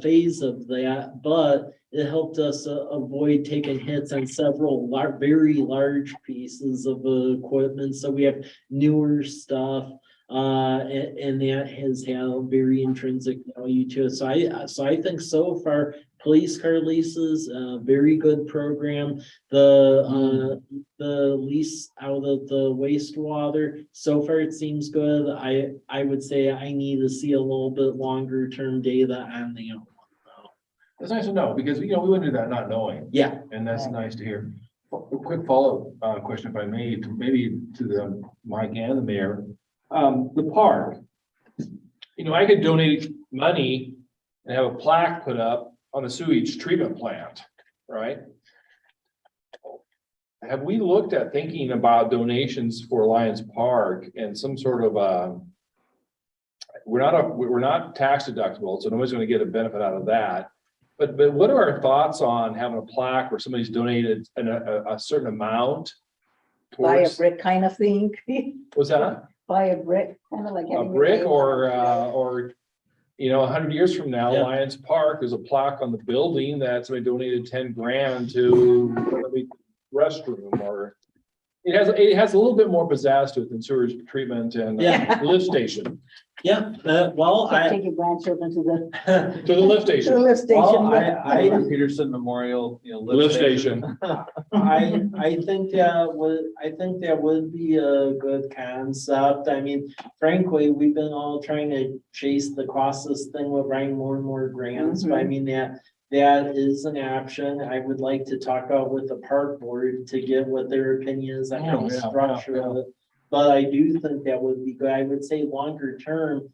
A: phase of that, but it helped us avoid taking hits on several very large pieces of equipment. So we have newer stuff. And that has had a very intrinsic value to it. So I think so far, police car leases, very good program. The lease out of the wastewater, so far it seems good. I would say I need to see a little bit longer term data on the other one, though.
B: That's nice to know, because, we wouldn't do that not knowing,
A: Yeah,
B: and that's nice to hear. A quick follow-up, question, if I may, maybe to the Mike and the mayor. The park. I could donate money and have a plaque put up on a sewage treatment plant, right? Have we looked at thinking about donations for Lions Park and some sort of, we're not tax deductible, so nobody's gonna get a benefit out of that. But what are our thoughts on having a plaque where somebody's donated a certain amount?
C: Buy a
B: towards-
C: brick kind of thing.
B: What's that?
C: Buy a brick, kind of like.
B: A
C: having your
B: brick
C: name
B: or,
C: on it.
B: 100 years from now,
A: Yeah.
B: Lions Park, there's a plaque on the building that somebody donated 10 grand to the restroom, or it has a little bit more pizzazz to it than sewage treatment and
A: Yeah.
B: lift station,
A: yeah, well,
C: Take your grandchildren to the,
B: to the lift
C: to the
B: station.
C: lift station.
A: well,
C: yeah.
G: Peterson Memorial,
B: Lift station.
A: I think that would be a good concept. I mean, frankly, we've been all trying to chase the costless thing with writing more and more grants, but I mean, that is an option. I would like to talk out with the park board to get what their opinion is on
B: Oh,
A: the
B: yeah,
A: structure
B: yeah,
A: of it. But I do think that would be good. I would say longer term,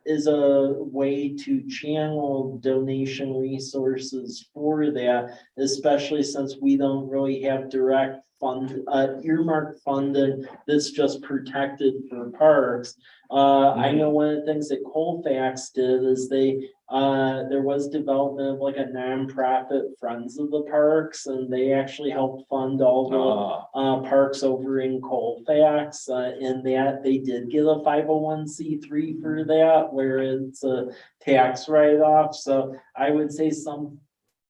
A: is a way to channel donation resources for that, especially since we don't really have direct earmarked funding that's just protected for parks. I know one of the things that Colfax did is there was development of like a nonprofit Friends of the Parks, and they actually helped fund all the parks over in Colfax, and that they did get a 501c3 for that, where it's a tax write-off. So I would say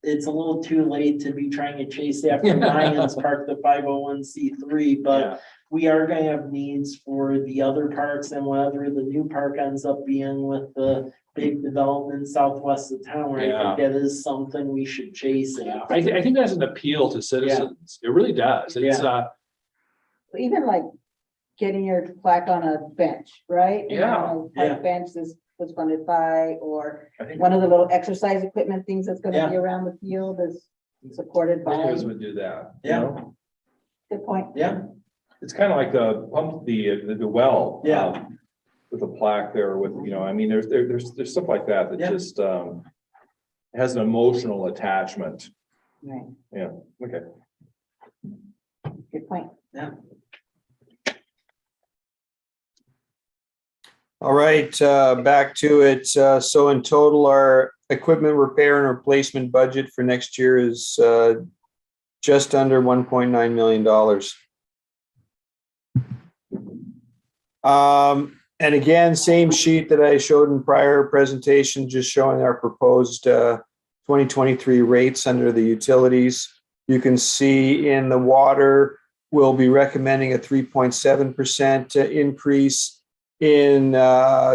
A: it's a little too late to be trying to chase after Lions Park, the 501c3, but we are gonna have needs for the other parks, and whatever the new park ends up being with the big development southwest of town, where I think that is something we should chase after.
B: I think that's an appeal to citizens. It really does. It's,
C: Even like getting your plaque on a bench, right?
B: Yeah,
A: yeah.
C: Bench was funded by, or
B: I think
C: one of the little exercise equipment things that's gonna
A: Yeah.
C: be around the field is supported by.
B: most would do that. you
A: Yeah.
B: know?
C: Good point.
A: Yeah,
B: It's kind of like the pump, the well.
A: Yeah.
B: With a plaque there with, there's stuff like that that
A: Yeah.
B: just, has an emotional attachment.
C: Right,
B: Yeah, okay.
C: good point.
F: All right, back to it. So in total, our equipment repair and replacement budget for next year is just under $1.9 million. And again, same sheet that I showed in prior presentation, just showing our proposed 2023 rates under the utilities. You can see in the water, we'll be recommending a 3.7% increase. In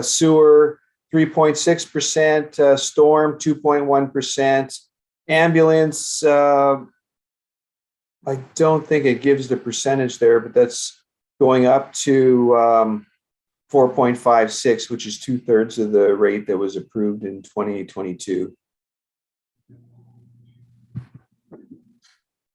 F: sewer, 3.6%, storm, 2.1%. Ambulance, I don't think it gives the percentage there, but that's going up to 4.56, which is 2/3 of the rate that was approved in 2022.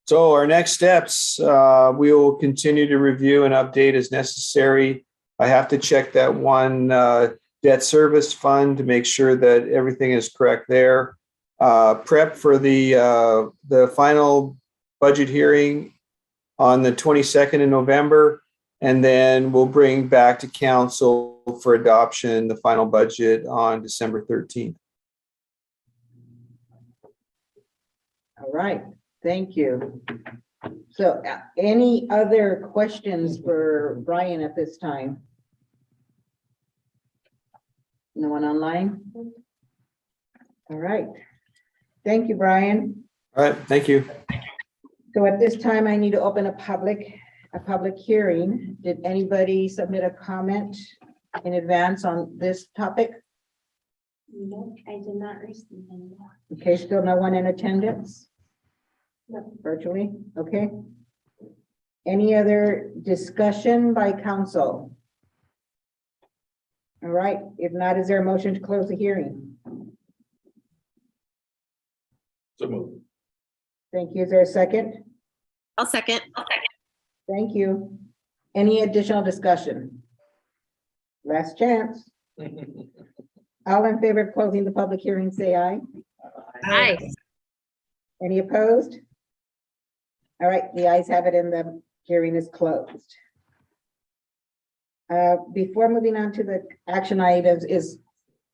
F: So our next steps, we will continue to review and update as necessary. I have to check that one debt service fund to make sure that everything is correct there. Prep for the final budget hearing on the 22nd of November, and then we'll bring back to council for adoption the final budget on December 13th.
C: All right, thank you. So any other questions for Brian at this time? No one online? All right. Thank you, Brian.
F: All right, thank you.
C: So at this time, I need to open a public hearing. Did anybody submit a comment in advance on this topic?
D: No, I did not receive any.
C: Okay, still no one in attendance?
D: No.
C: Virtually, okay. Any other discussion by council? All right, if not, is there a motion to close the hearing?
I: So move.
C: Thank you. Is there a second?
E: I'll second.
C: Thank you. Any additional discussion? Last chance. All in favor of closing the public hearing, say aye.
E: Aye.
C: Any opposed? All right, the ayes have it and the hearing is closed. Before moving on to the action items, is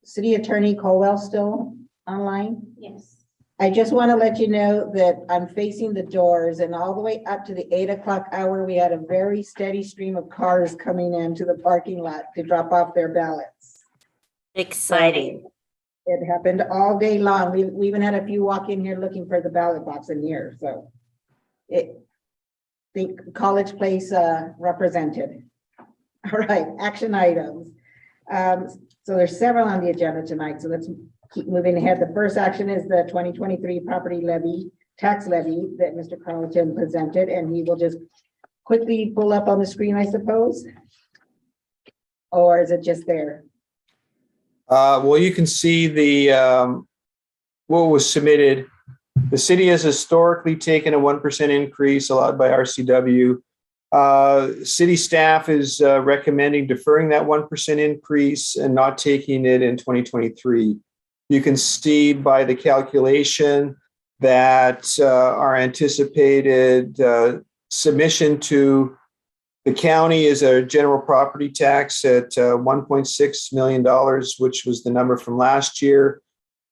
C: City Attorney Colwell still online?
D: Yes.
C: I just want to let you know that I'm facing the doors and all the way up to the 8 o'clock hour, we had a very steady stream of cars coming into the parking lot to drop off their ballots.
K: Exciting.
C: It happened all day long. We even had a few walk in here looking for the ballot box in here, so. Think College Place represented. All right, action items. So there's several on the agenda tonight, so let's keep moving ahead. The first action is the 2023 property levy, tax levy that Mr. Carlton presented, and he will just quickly pull up on the screen, I suppose. Or is it just there?
F: Well, you can see the, what was submitted. The city has historically taken a 1% increase allowed by RCW. City staff is recommending deferring that 1% increase and not taking it in 2023. You can see by the calculation that our anticipated submission to the county is a general property tax at $1.6 million, which was the number from last year.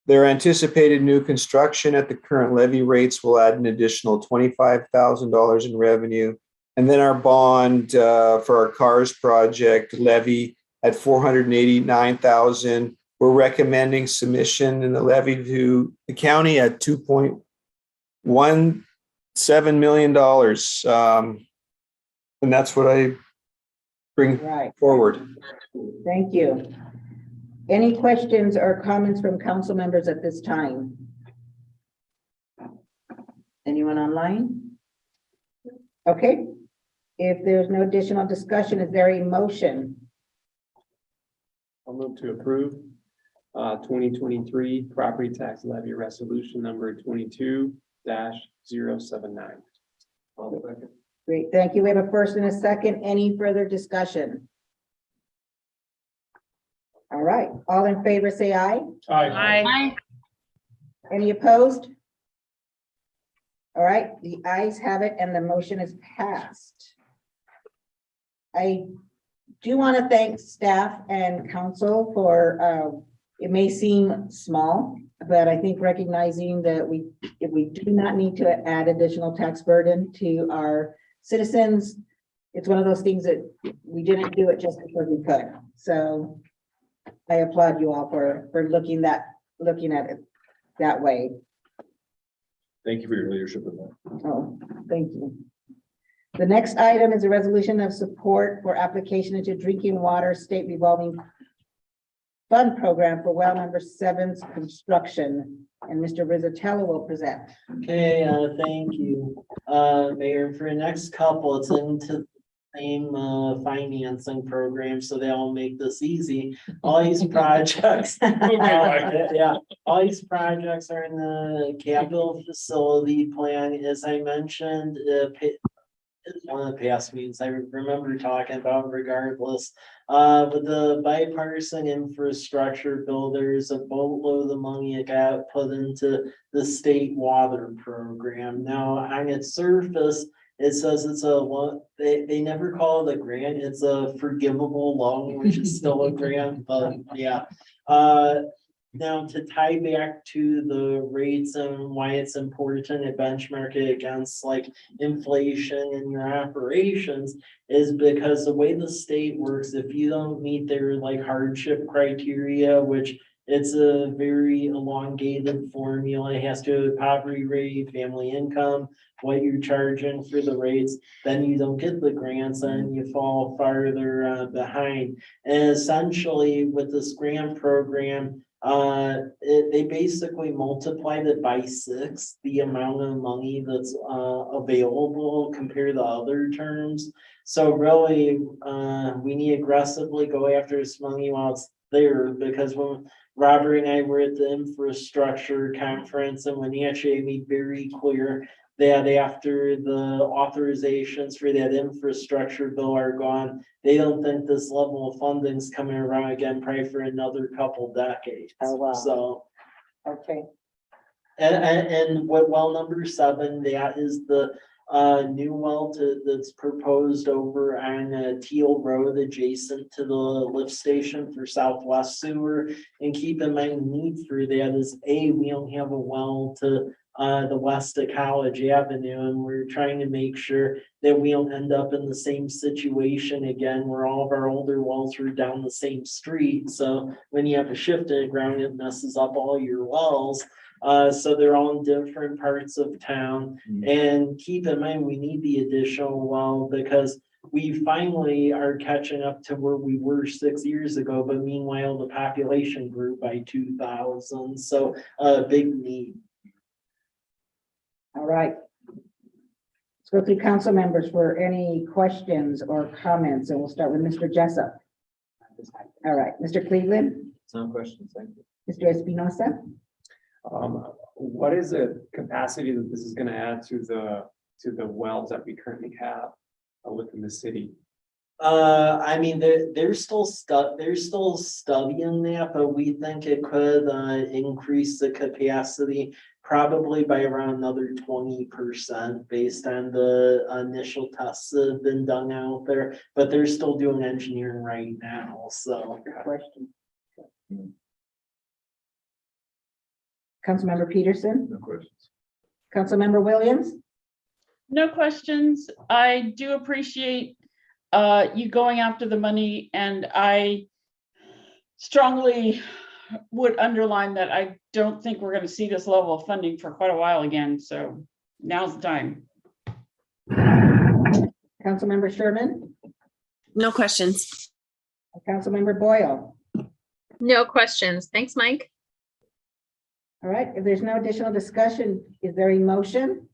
F: Their anticipated new construction at the current levy rates will add an additional $25,000 in revenue. And then our bond for our CARS project levy at $489,000. We're recommending submission in the levy to the county at $2.17 million. And that's what I bring
C: Right.
F: forward.
C: Thank you. Any questions or comments from council members at this time? Anyone online? Okay. If there's no additional discussion, is there a motion?
B: I'll move to approve 2023 property tax levy resolution number 22-079.
C: Great, thank you. We have a first and a second. Any further discussion? All right, all in favor, say aye.
J: Aye.
C: Any opposed? All right, the ayes have it and the motion is passed. I do want to thank staff and council for, it may seem small, but I think recognizing that if we do not need to add additional tax burden to our citizens, it's one of those things that we didn't do it just because we could. So I applaud you all for looking at it that way.
I: Thank you for your leadership in that.
C: Oh, thank you. The next item is a resolution of support for application into drinking water state revolving fund program for well number 7's construction. And Mr. Rizzatello will present.
A: Okay, thank you, Mayor. For the next couple, it's into the same financing program, so they'll make this easy. All these projects. Yeah, all these projects are in the capital facility plan, as I mentioned, one of the past meetings I remember talking about regardless. With the bipartisan infrastructure bill, there's a boatload of money that got put into the state water program. Now, on its surface, it says it's they never call it a grant, it's a forgivable loan, which is still a grant, but yeah. Now, to tie back to the rates and why it's important to benchmark it against like inflation in your operations is because the way the state works, if you don't meet their like hardship criteria, which it's a very elongated formula, it has to do with poverty rate, family income, what you're charging for the rates, then you don't get the grants and you fall farther behind. And essentially with this grant program, they basically multiplied it by 6, the amount of money that's available compared to other terms. So really, we need to aggressively go after this money while it's there, because when Robert and I were at the infrastructure conference, and when he actually made very clear that after the authorizations for that infrastructure bill are gone, they don't think this level of funding is coming around again, probably for another couple decades.
C: Oh, wow.
A: So,
C: Okay,
A: and what well number 7, that is the new well that's proposed over on Teal Road adjacent to the lift station for Southwest Sewer. And keep in mind, the need for that is we don't have a well to the west of College Avenue, and we're trying to make sure that we don't end up in the same situation again where all of our older wells were down the same street. So when you have a shift in the ground, it messes up all your wells. So they're all in different parts of town. And keep in mind, we need the additional well because we finally are catching up to where we were 6 years ago, but meanwhile, the population grew by 2,000. So big need.
C: all right. Let's go through council members for any questions or comments, and we'll start with Mr. Jessup. All right, Mr. Cleveland,
B: Some questions, thank you.
C: Mr. Espinosa,
L: What is the capacity that this is gonna add to the wells that we currently have within the city?
A: I mean, they're still studying that, but we think it could increase the capacity probably by around another 20% based on the initial tests that have been done out there, but they're still doing engineering right now, so.
C: question. Councilmember Peterson,
B: No questions.
C: Councilmember Williams,
J: No questions. I do appreciate you going after the money, and I strongly would underline that I don't think we're going to see this level of funding for quite a while again. So now's the time.
C: Councilmember Sherman,
E: No questions.
C: Councilmember Boyle.
M: No questions. Thanks, Mike.
C: All right, if there's no additional discussion, is there a motion?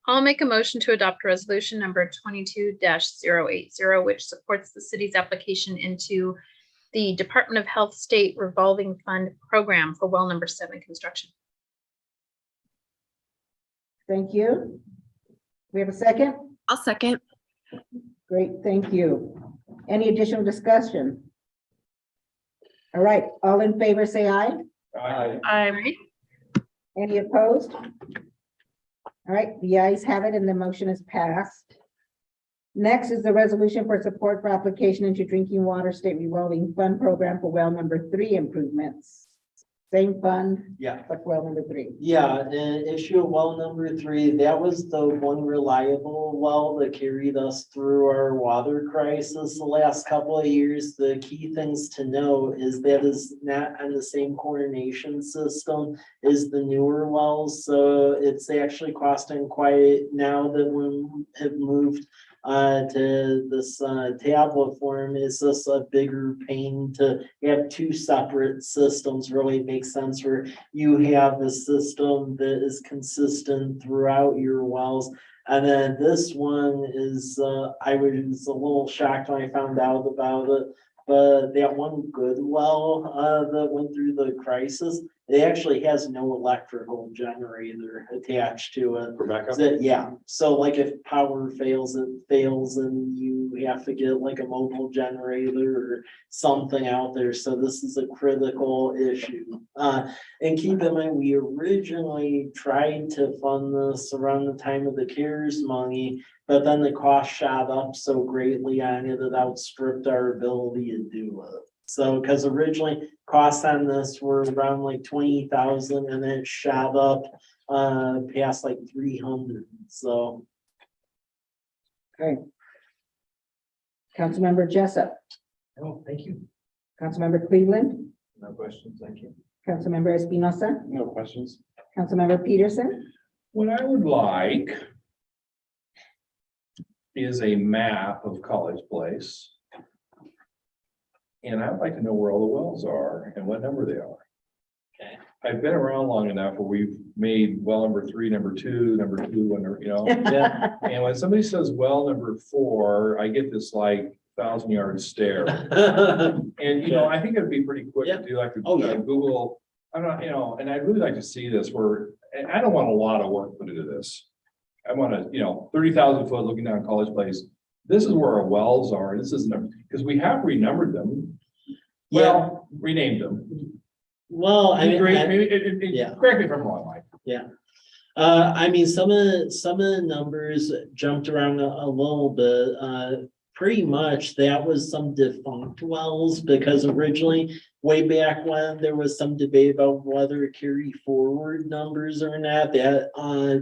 M: I'll make a motion to adopt resolution number 22-080, which supports the city's application into the Department of Health State Revolving Fund Program for well number 7 construction.
C: Thank you. We have a second?
E: I'll second.
C: Great, thank you. Any additional discussion? All right, all in favor, say aye.
I: Aye.
J: I
C: Any opposed? All right, the ayes have it and the motion is passed. Next is the resolution for support for application into drinking water state revolving fund program for well number 3 improvements. Same fund,
A: Yeah.
C: but well number 3.
A: Yeah, and issue of well number 3, that was the one reliable well that carried us through our water crisis the last couple of years. The key things to know is that is not on the same coordination system as the newer wells. So it's actually costing quite, now that we have moved to this tablet form, is this a bigger pain to have 2 separate systems. Really makes sense where you have the system that is consistent throughout your wells. And then this one is, I was a little shocked when I found out about it, but that one good well that went through the crisis, it actually has no electrical generator attached to it.
I: Rebecca?
A: Yeah, so like if power fails, it fails and you have to get like a mobile generator or something out there. So this is a critical issue. And keep in mind, we originally tried to fund this around the time of the CARES money, but then the cost shot up so greatly on it, it outstripped our ability to do it. So, cause originally costs on this were around like 20,000 and then it shot up, past like 300, so.
C: Okay. Councilmember Jessup,
G: Oh, thank you.
C: Councilmember Cleveland,
G: No questions, thank you.
C: Councilmember Espinosa,
L: No questions.
C: Councilmember Peterson.
I: What I would like is a map of College Place. And I'd like to know where all the wells are and what number they are.
A: Okay.
I: I've been around long enough where we've made well number 3, number 2, and you know.
A: Yeah.
I: And when somebody says well number 4, I get this like 1,000-yard stare. And you know, I think it'd be pretty quick to do like a
A: Oh, yeah.
I: Google. I'm not, you know, and I'd really like to see this where, and I don't want a lot of work put into this. I want to, you know, 30,000 foot looking down College Place. This is where our wells are. This isn't, because we have renumbered them. Well, renamed them.
A: Well, I mean,
I: Maybe,
A: yeah.
I: correct me if I'm wrong, Mike.
A: I mean, some of the numbers jumped around a little bit. Pretty much that was some defunct wells because originally, way back when, there was some debate about whether to carry forward numbers or not. That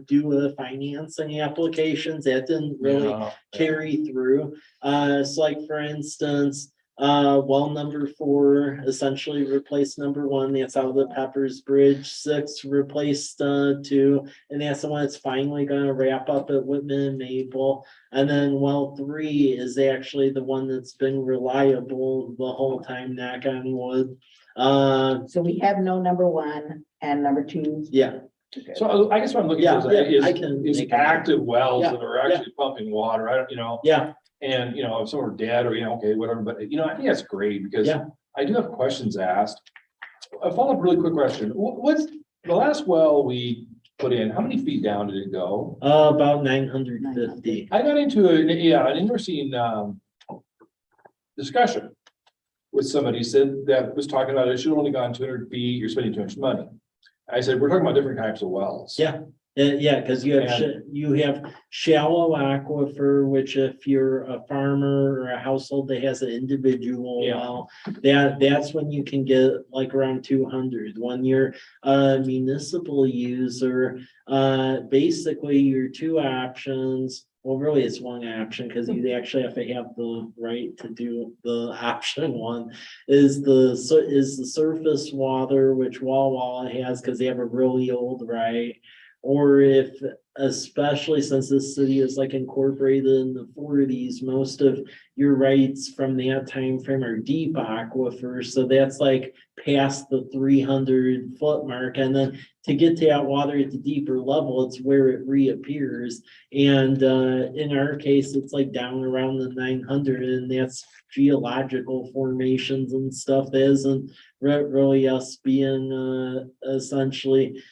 A: due to financing applications, that didn't really carry through. So like for instance, well, number 4 essentially replaced number 1. That's out of the Peppers Bridge. 6 replaced 2, and that's the one that's finally gonna wrap up at Whitman and Maple. And then well 3 is actually the one that's been reliable the whole time, knock on wood.
C: So we have no number 1 and number 2.
A: Yeah.
I: So I guess what I'm looking
A: Yeah,
I: for
A: yeah, I
I: is
A: can
I: is
A: make a-
I: active wells
A: Yeah,
I: that are actually pumping water. I don't, you know.
A: Yeah.
I: And, you know, if some are dead or, you know, okay, whatever, but, you know, I think that's great because
A: Yeah.
I: I do have questions asked. A follow-up really quick question. What's the last well we put in? How many feet down did it go?
A: About 950.
I: I got into an interesting, discussion with somebody said that was talking about it should have only gone 200 feet. You're spending too much money. I said, we're talking about different types of wells.
A: Yeah. Yeah, because you have shallow aquifer, which if you're a farmer or a household that has an individual
I: Yeah.
A: well, that's when you can get like around 200. When you're a municipal user, basically your 2 options. Well, really, it's 1 option because you actually have to have the right to do the option 1 is the surface water, which Walla Walla has because they have a really old right. Or if, especially since this city is like incorporated in the 40s, most of your rights from that time frame are deep aquifer. So that's like past the 300-foot mark. And then to get to that water at the deeper level, it's where it reappears. And in our case, it's like down around the 900, and that's geological formations and stuff that isn't really us being essentially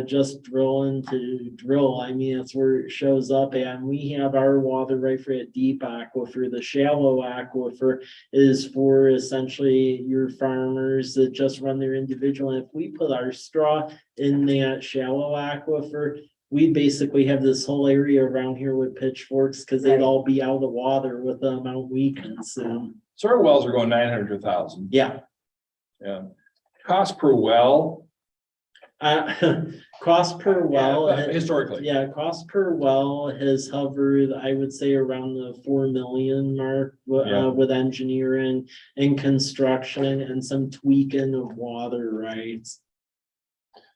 A: just drilling to drill. I mean, that's where it shows up, and we have our water right for that deep aquifer. The shallow aquifer is for essentially your farmers that just run their individual. And if we put our straw in that shallow aquifer, we basically have this whole area around here with pitchforks because they'd all be out of water with the amount we consume.
I: So our wells are going 900 to 1,000.
A: Yeah.
I: Yeah. Cost per well.
A: Cost per well.
I: Historically.
A: Yeah, cost per well has hovered, I would say, around the 4 million mark with engineering and construction and some tweaking of water rights.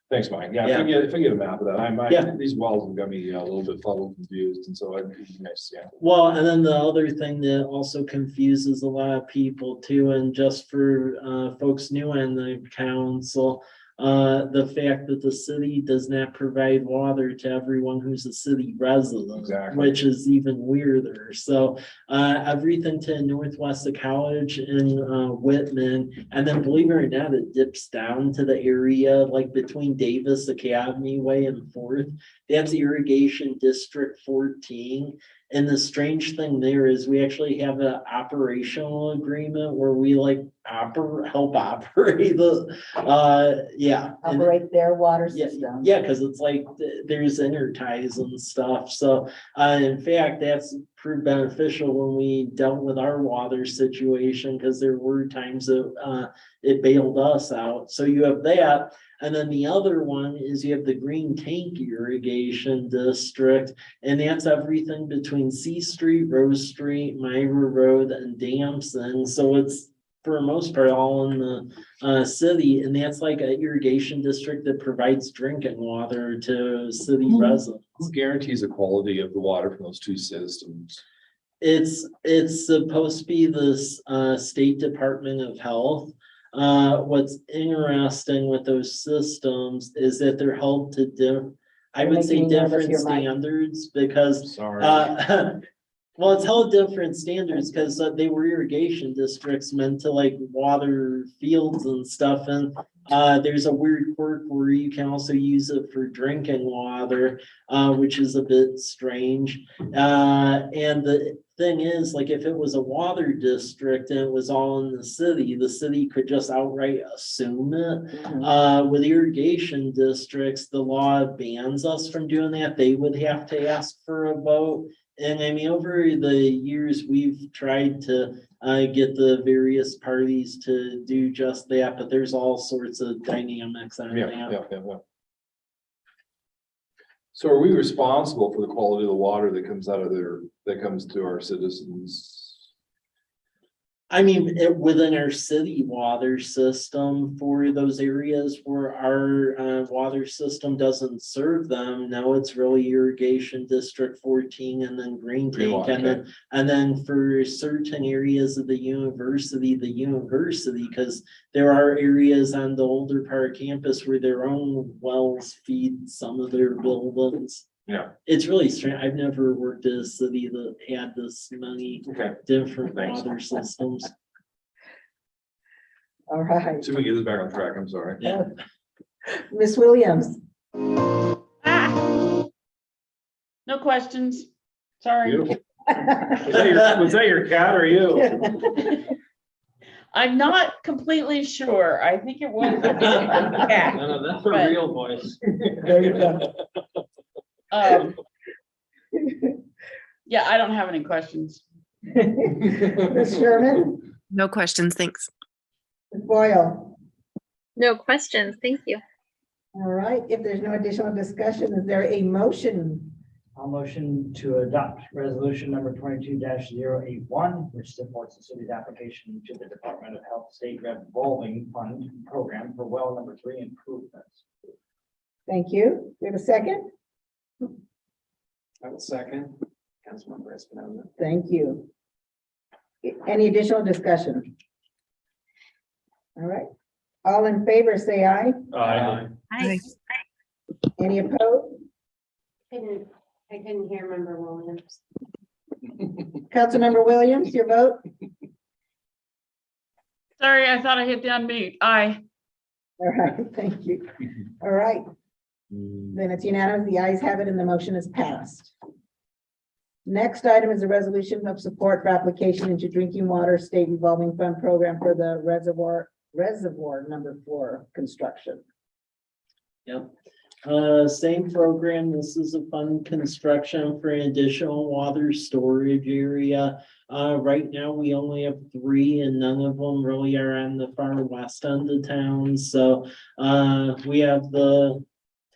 I: Thanks, Mike. Yeah,
A: Yeah.
I: if I get a map of that,
A: Yeah.
I: these wells have got me a little bit fuddled, confused, and so it'd be nice, yeah.
A: Well, and then the other thing that also confuses a lot of people too, and just for folks new in the council, the fact that the city does not provide water to everyone who's a city resident.
I: Exactly.
A: Which is even weirder. So everything to northwest of College in Whitman, and then believe it or not, it dips down to the area like between Davis Academy Way and 4th. That's irrigation district 14. And the strange thing there is we actually have an operational agreement where we like help operate the, yeah. and-
C: Operate their water
A: Yeah,
C: system.
A: yeah, because it's like there's interties and stuff. So in fact, that's proved beneficial when we dealt with our water situation, because there were times that it bailed us out. So you have that. And then the other one is you have the Green Tank Irrigation District, and that's everything between C Street, Rose Street, Myra Road, and Damson. So it's for the most part all in the city, and that's like an irrigation district that provides drinking water to city residents.
I: Who guarantees the quality of the water from those two systems?
A: It's supposed to be this State Department of Health. What's interesting with those systems is that they're held to I would say
C: Making me nervous
A: different
C: here, Mike.
A: standards, because
I: Sorry.
A: well, it's held different standards because they were irrigation districts meant to like water fields and stuff. And there's a weird quirk where you can also use it for drinking water, which is a bit strange. And the thing is, like, if it was a water district and it was all in the city could just outright assume it. With irrigation districts, the law bans us from doing that. They would have to ask for a vote. And I mean, over the years, we've tried to get the various parties to do just that, but there's all sorts of dynamics on that.
I: So are we responsible for the quality of the water that comes out of that comes to our citizens?
A: I mean, within our city water system for those areas where our water system doesn't serve them, no, it's really irrigation district 14 and then Green Tank. And then for certain areas of the university, because there are areas on the older part of campus where their own wells feed some of their buildings.
I: Yeah.
A: It's really strange. I've never worked at a city that had this many different
I: Thanks.
A: water systems.
C: All right,
I: So we get this back on track, I'm sorry.
A: Yeah.
C: Miss Williams.
J: No questions. Sorry.
I: Beautiful.
H: Was that your cat or you?
J: I'm not completely sure. I think it was. Yeah.
H: No, that's
J: But-
H: real voice.
C: There you go.
J: Yeah, I don't have any questions.
C: Ms. Sherman,
E: No questions, thanks.
C: Ms. Boyle.
M: No questions. Thank you.
C: All right, if there's no additional discussion, is there a motion?
H: I'll motion to adopt resolution number 22-081, which supports the city's application to the Department of Health State Revolving Fund Program for well number 3 improvements.
C: Thank you. We have a second?
L: I will second. Councilmember Espinoza.
C: Thank you. Any additional discussion? All right, all in favor, say aye.
H: Aye.
E: Aye.
C: Any opposed?
D: I couldn't hear Member Williams.
C: Councilmember Williams, your vote?
J: Sorry, I thought I hit the unmute. Aye.
C: All right, thank you. All right, then it's unanimous. The ayes have it and the motion is passed. Next item is a resolution of support for application into drinking water state revolving fund program for the reservoir number 4 construction.
A: Yep. Same program. This is a fund construction for an additional water storage area. Right now, we only have 3 and none of them really are on the far west end of town. So we have the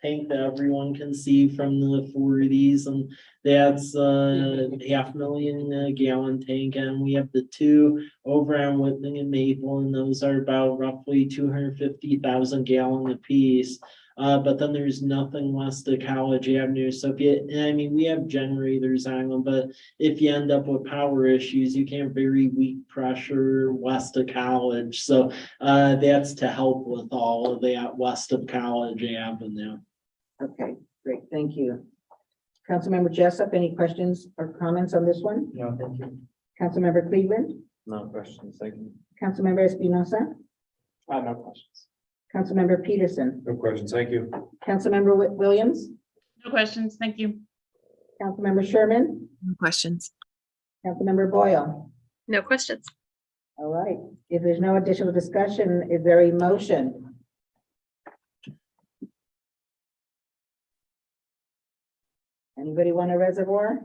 A: tank that everyone can see from the 40s, and that's 500,000 gallon tank. And we have the 2 over on Whitman and Maple, and those are about roughly 250,000 gallon apiece. But then there's nothing west of College Avenue. So if you, I mean, we have generators on them, but if you end up with power issues, you can have very weak pressure west of College. So that's to help with all of that west of College Avenue.
C: Okay, great, thank you. Councilmember Jessup, any questions or comments on this one?
H: No, thank you.
C: Councilmember Cleveland,
H: No questions, thank you.
C: Councilmember Espinosa,
L: No questions.
C: Councilmember Sherman,
E: No questions.
C: Councilmember Boyle.
M: No questions.
C: All right, if there's no additional discussion, is there a motion? Anybody want a reservoir?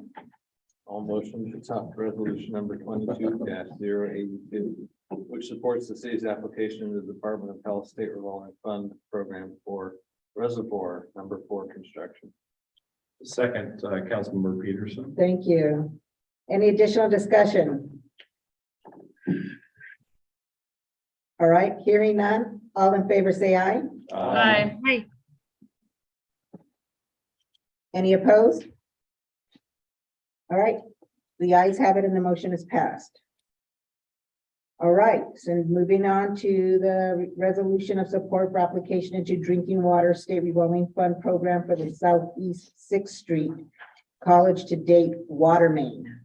G: All motion to adopt resolution number 22-082, which supports the city's application to the Department of Health State Revolving Fund Program for Reservoir number 4 construction.
I: Second, Councilmember Peterson.
C: Thank you. Any additional discussion? All right, hearing none, all in favor say aye.
J: Aye.
M: Hi.
C: Any opposed? All right, the ayes have it and the motion is passed. All right, so moving on to the resolution of support for application into drinking water state revolving fund program for the Southeast Sixth Street College to date water main.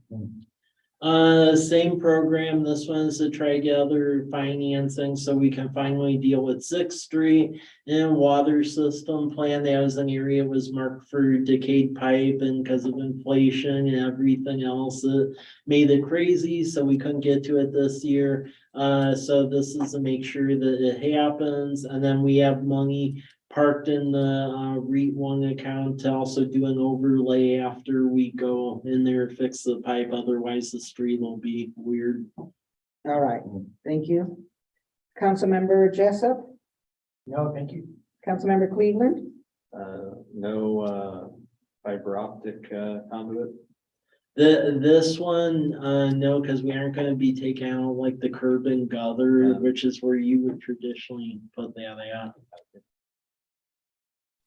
A: Same program. This one is to try to get other financing so we can finally deal with Sixth Street and water system plan. That was an area was marked for decayed pipe, and because of inflation and everything else, it made it crazy. So we couldn't get to it this year. So this is to make sure that it happens. And then we have money parked in the REIT one account to also do an overlay after we go in there, fix the pipe. Otherwise the street will be weird.
C: All right, thank you. Councilmember Jessup,
H: No, thank you.
C: Councilmember Cleveland,
G: No fiber optic conduit.
A: This one, no, because we aren't gonna be taking out like the curb and gutter, which is where you would traditionally put that at.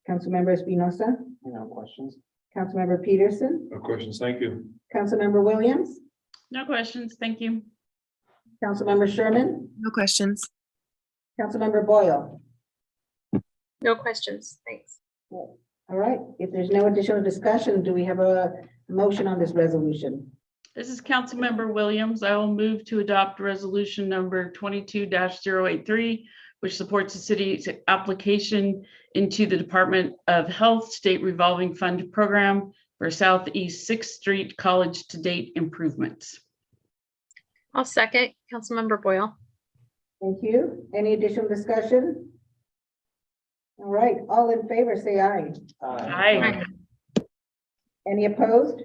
C: Councilmember Espinosa,
L: No questions.
C: Councilmember Peterson,
I: No questions, thank you.
C: Councilmember Williams,
J: No questions. Thank you.
C: Councilmember Sherman,
E: No questions.
C: Councilmember Boyle.
M: No questions. Thanks.
C: All right, if there's no additional discussion, do we have a motion on this resolution?
J: This is Councilmember Williams. I will move to adopt resolution number 22-083, which supports the city's application into the Department of Health State Revolving Fund Program for Southeast Sixth Street College to date improvements.
M: I'll second. Councilmember Boyle.
C: Thank you. Any additional discussion? All right, all in favor, say aye.
J: Aye.
C: Any opposed?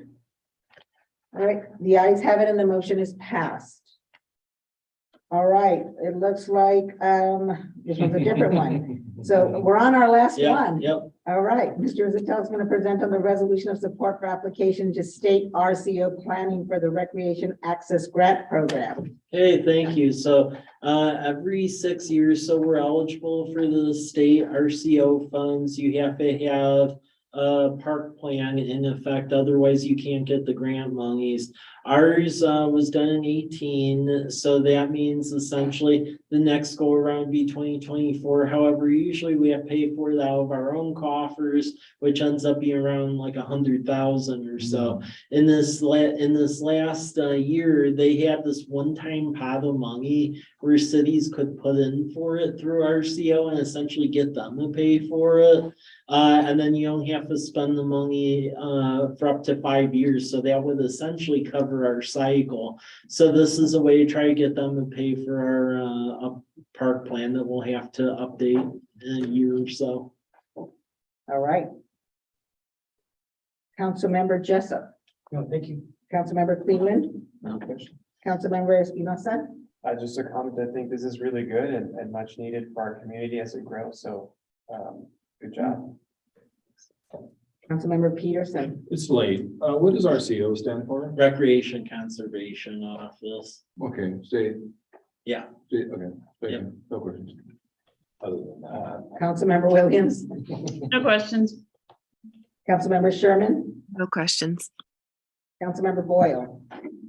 C: All right, the ayes have it and the motion is passed. All right, it looks like, this one's a different one. So we're on our last
A: Yeah,
C: one.
A: yep.
C: All right, Mr. Izzetto is going to present on the resolution of support for application to state RCO planning for the Recreation Access Grant Program.
A: Hey, thank you. So every 6 years, so we're eligible for the state RCO funds. You have to have a park plan in effect, otherwise you can't get the grant monies. Ours was done in 18, so that means essentially the next go around be 2024. However, usually we have to pay for it out of our own coffers, which ends up being around like 100,000 or so. In this last year, they had this one-time pot of money where cities could put in for it through RCO and essentially get them to pay for it. And then you only have to spend the money for up to 5 years. So that would essentially cover our cycle. So this is a way to try to get them to pay for our park plan that we'll have to update in a year or so.
C: All right. Councilmember Jessup,
H: No, thank you.
C: Councilmember Cleveland,
G: No question.
C: Councilmember Espinosa.
L: Just a comment, I think this is really good and much needed for our community as it grows, so, good job.
C: Councilmember Peterson.
I: It's late. What does RCO stand for?
A: Recreation Conservation Office.
I: Okay, say.
A: Yeah.
I: Okay.
A: Yep.
I: No questions. Other than that.
C: Councilmember Williams,
J: No questions.
C: Councilmember Sherman,
E: No questions.
C: Councilmember Boyle.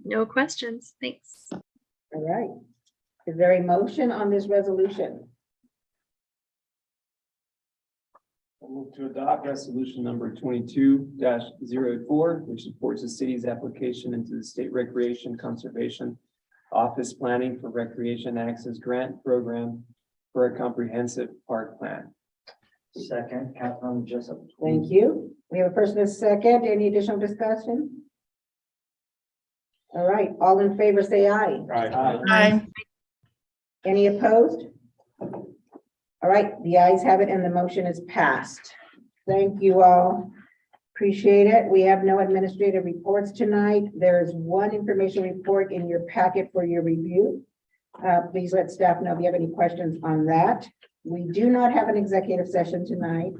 M: No questions. Thanks.
C: All right. Is there a motion on this resolution?
L: I'll move to adopt resolution number 22-04, which supports the city's application into the State Recreation Conservation Office Planning for Recreation Access Grant Program for a comprehensive park plan.
H: Second, Councilmember Jessup.
C: Thank you. We have a first and a second. Any additional discussion? All right, all in favor, say aye.
J: Aye.
C: Any opposed? All right, the ayes have it and the motion is passed. Thank you all. Appreciate it. We have no administrative reports tonight. There is one information report in your packet for your review. Please let staff know if you have any questions on that. We do not have an executive session tonight.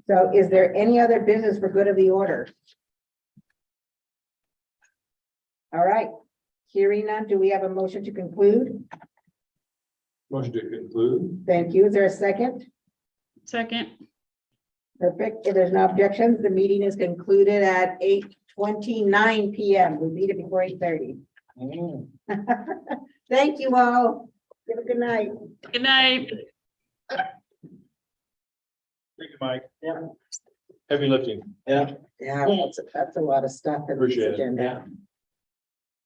C: So is there any other business for good of the order? All right, hearing none, do we have a motion to conclude?
I: Motion to conclude.
C: Thank you. Is there a second?
J: Second.
C: Perfect. If there's no objections, the meeting is concluded at 8:29 PM. We meet it before 8:30. Thank you all. Have a good night.
J: Good night.
I: Thank you, Mike.
A: Yeah.
I: Heavy lifting.
A: Yeah.
C: Yeah, that's a lot of stuff in this
I: Appreciate it.
C: agenda.
A: Yeah.